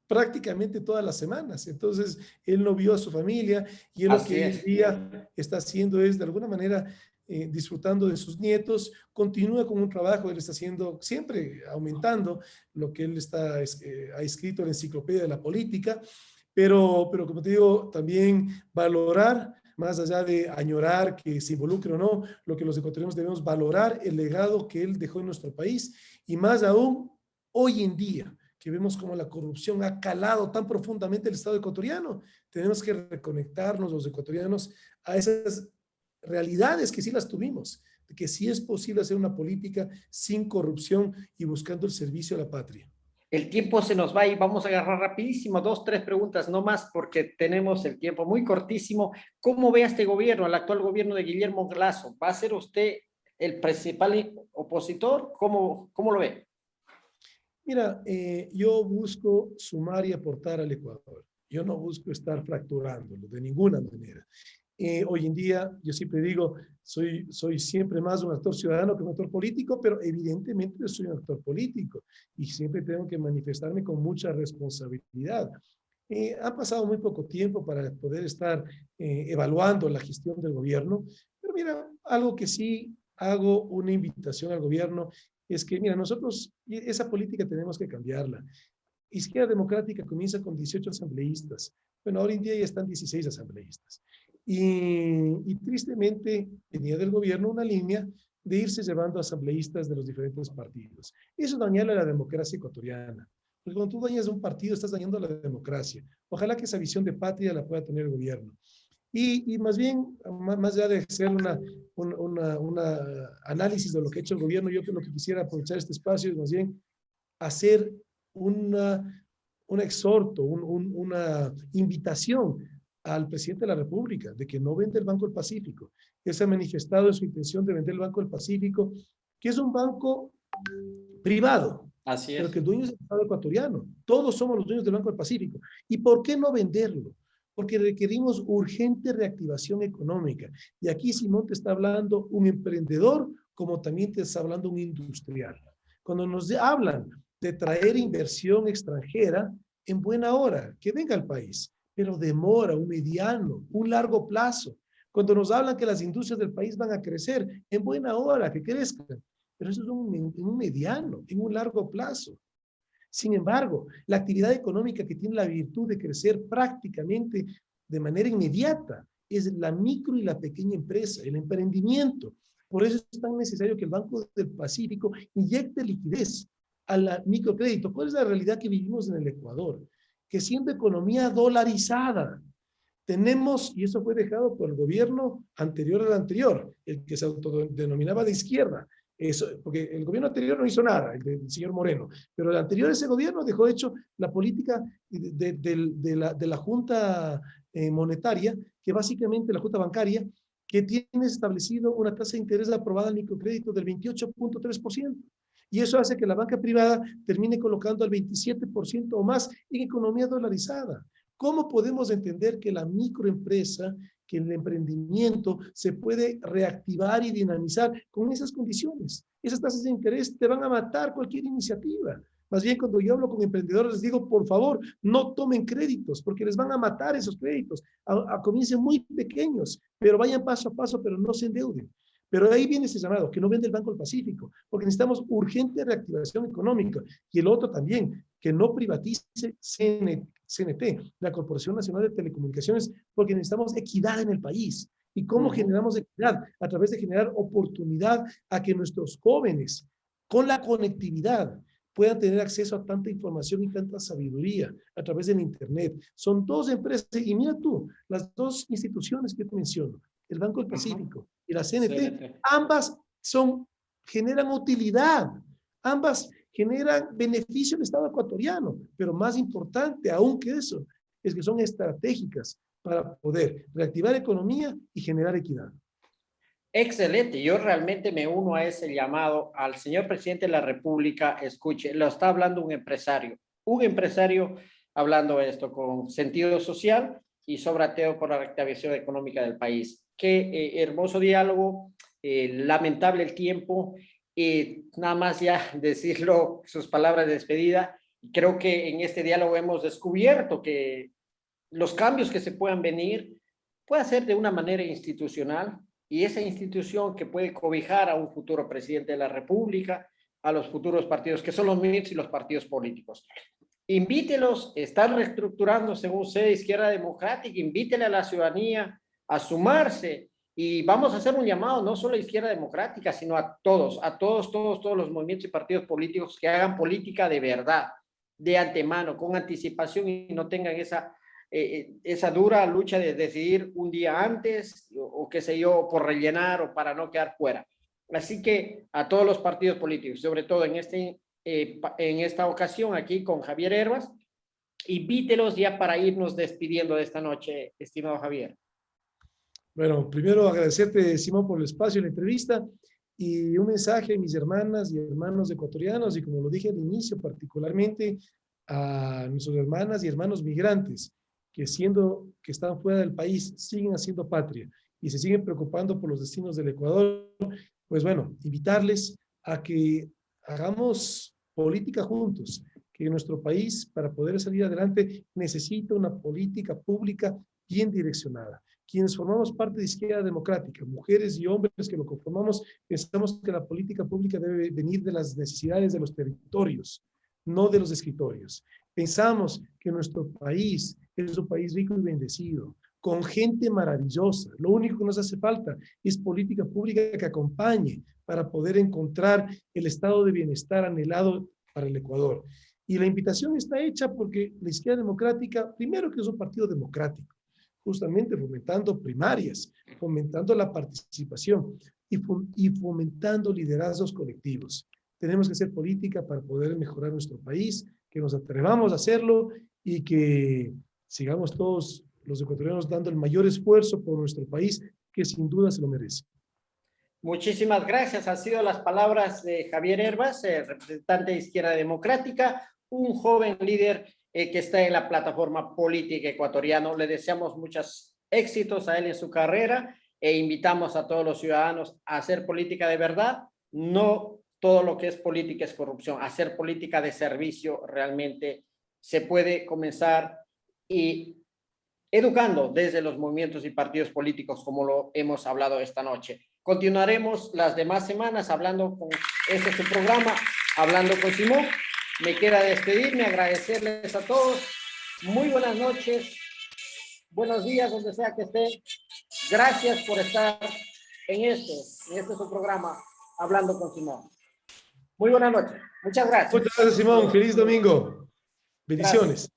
prácticamente todas las semanas. Entonces, él no vio a su familia y él lo que Así hoy en es. día está haciendo es, de alguna manera, disfrutando de sus nietos, continúa con un trabajo, él está haciendo, siempre aumentando lo que él ha escrito en la enciclopedia de la política, pero como te digo, también valorar, más allá de añorar que se involucre o no, lo que los ecuatorianos debemos valorar el legado que él dejó en nuestro país y más aún hoy en día que vemos como la corrupción ha calado tan profundamente el Estado ecuatoriano. Tenemos que reconectarnos los ecuatorianos a esas realidades que sí las tuvimos, de que sí es posible hacer una política sin corrupción y buscando el servicio a la patria. El tiempo se nos va y vamos a agarrar rapidísimo dos, tres preguntas, no más, porque tenemos el tiempo muy cortísimo. ¿Cómo ve a este gobierno, el actual gobierno de Guillermo Lasso? ¿Va a ser usted el principal opositor? ¿Cómo lo ve? Mira, yo busco sumar y aportar al Ecuador. Yo no busco estar fracturándolo de ninguna manera. Hoy en día, yo siempre digo, soy siempre más un actor ciudadano que un actor político, pero evidentemente yo soy un actor político y siempre tengo que manifestarme con mucha responsabilidad. Ha pasado muy poco tiempo para poder estar evaluando la gestión del gobierno, pero mira, algo que sí hago una invitación al gobierno es que, mira, nosotros esa política tenemos que cambiarla. Izquierda Democrática comienza con 18 asambleístas. Bueno, ahora en día ya están 16 asambleístas. Y tristemente venía del gobierno una línea de irse llevando asambleístas de los diferentes partidos. Eso daña la democracia ecuatoriana. Porque cuando tú dañas un partido, estás dañando la democracia. Ojalá que esa visión de patria la pueda tener el gobierno. Y más bien, más allá de hacer una análisis de lo que ha hecho el gobierno, yo lo que quisiera aprovechar este espacio es más bien hacer un exhorto, una invitación al presidente de la República de que no vende el Banco del Pacífico. Él se ha manifestado en su intención de vender el Banco del Pacífico, que es un banco privado, Así pero es. que el dueño es el Estado ecuatoriano. Todos somos los dueños del Banco del Pacífico. ¿Y por qué no venderlo? Porque requerimos urgente reactivación económica. Y aquí Simón te está hablando un emprendedor, como también te está hablando un industrial. Cuando nos hablan de traer inversión extranjera, en buena hora, que venga al país, pero demora un mediano, un largo plazo. Cuando nos hablan que las industrias del país van a crecer, en buena hora, que crezcan, pero eso es un mediano, en un largo plazo. Sin embargo, la actividad económica que tiene la virtud de crecer prácticamente de manera inmediata es la micro y la pequeña empresa, el emprendimiento. Por eso es tan necesario que el Banco del Pacífico inyecte liquidez al microcrédito. ¿Cuál es la realidad que vivimos en el Ecuador? Que siendo economía dolarizada, tenemos, y eso fue dejado por el gobierno anterior al anterior, el que se autodenominaba de izquierda, eso, porque el gobierno anterior no hizo nada, el del señor Moreno, pero el anterior ese gobierno dejó hecho la política de la Junta Monetaria, que básicamente la Junta Bancaria, que tiene establecido una tasa de interés aprobada al microcrédito del 28.3%. Y eso hace que la banca privada termine colocando al 27% o más en economía dolarizada. ¿Cómo podemos entender que la microempresa, que el emprendimiento se puede reactivar y dinamizar con esas condiciones? Esas tasas de interés te van a matar cualquier iniciativa. Más bien, cuando yo hablo con emprendedores, les digo, por favor, no tomen créditos, porque les van a matar esos créditos. Comiencen muy pequeños, pero vayan paso a paso, pero no se endeuden. Pero ahí viene ese llamado, que no vende el Banco del Pacífico, porque necesitamos urgente reactivación económica. Y el otro también, que no privatice CNT, la Corporación Nacional de Telecomunicaciones, porque necesitamos equidad en el país. ¿Y cómo generamos equidad? A través de generar oportunidad a que nuestros jóvenes, con la conectividad, puedan tener acceso a tanta información y tanta sabiduría a través del Internet. Son dos empresas, y mira tú, las dos instituciones que te menciono, el Banco del Pacífico y la CNT, ambas generan utilidad, ambas generan beneficio al Estado ecuatoriano, pero más importante aún que eso, es que son estratégicas para poder reactivar economía y generar equidad. Excelente, yo realmente me uno a ese llamado al señor presidente de la República. Escuche, lo está hablando un empresario hablando esto con sentido social y sobre todo por la reactivación económica del país. Qué hermoso diálogo, lamentable el tiempo, nada más ya decirlo, sus palabras de despedida. Creo que en este diálogo hemos descubierto que los cambios que se puedan venir puede ser de una manera institucional, y esa institución que puede cobijar a un futuro presidente de la República, a los futuros partidos que son los MIRS y los partidos políticos. Invítelos, están reestructurando según sea Izquierda Democrática, invítele a la ciudadanía a sumarse y vamos a hacer un llamado no solo a Izquierda Democrática, sino a todos los movimientos y partidos políticos que hagan política de verdad, de antemano, con anticipación y no tengan esa dura lucha de decidir un día antes o qué sé yo, por rellenar o para no quedar fuera. Así que a todos los partidos políticos, sobre todo en esta ocasión aquí con Javier Hervas, invítelos ya para irnos despidiendo de esta noche, estimado Javier. Bueno, primero agradecerte, Simón, por el espacio y la entrevista y un mensaje a mis hermanas y hermanos ecuatorianos y como lo dije al inicio, particularmente a nuestras hermanas y hermanos migrantes que siendo que están fuera del país siguen haciendo patria y se siguen preocupando por los destinos del Ecuador, pues bueno, invitarles a que hagamos política juntos, que nuestro país para poder salir adelante necesita una política pública bien direccionada. Quienes formamos parte de Izquierda Democrática, mujeres y hombres que lo conformamos, pensamos que la política pública debe venir de las necesidades de los territorios, no de los escritorios. Pensamos que nuestro país es un país rico y bendecido, con gente maravillosa. Lo único que nos hace falta es política pública que acompañe para poder encontrar el estado de bienestar anhelado para el Ecuador. Y la invitación está hecha porque la izquierda democrática, primero que es un partido democrático, justamente fomentando primarias, fomentando la participación y fomentando liderazgos colectivos. Tenemos que hacer política para poder mejorar nuestro país, que nos atrevamos a hacerlo y que sigamos todos los ecuatorianos dando el mayor esfuerzo por nuestro país, que sin duda se lo merece. Muchísimas gracias. Han sido las palabras de Javier Hervas, representante de Izquierda Democrática, un joven líder que está en la plataforma política ecuatoriana. Le deseamos muchos éxitos a él en su carrera e invitamos a todos los ciudadanos a hacer política de verdad. No todo lo que es política es corrupción. Hacer política de servicio realmente se puede comenzar y educando desde los movimientos y partidos políticos, como lo hemos hablado esta noche. Continuaremos las demás semanas hablando con este es su programa, Hablando con Simón. Me queda despedirme, agradecerles a todos. Muy buenas noches, buenos días, donde sea que estén. Gracias por estar en este es su programa, Hablando con Simón. Muy buenas noches. Muchas gracias. Muchas gracias, Simón. Feliz domingo. Bendiciones. Gracias.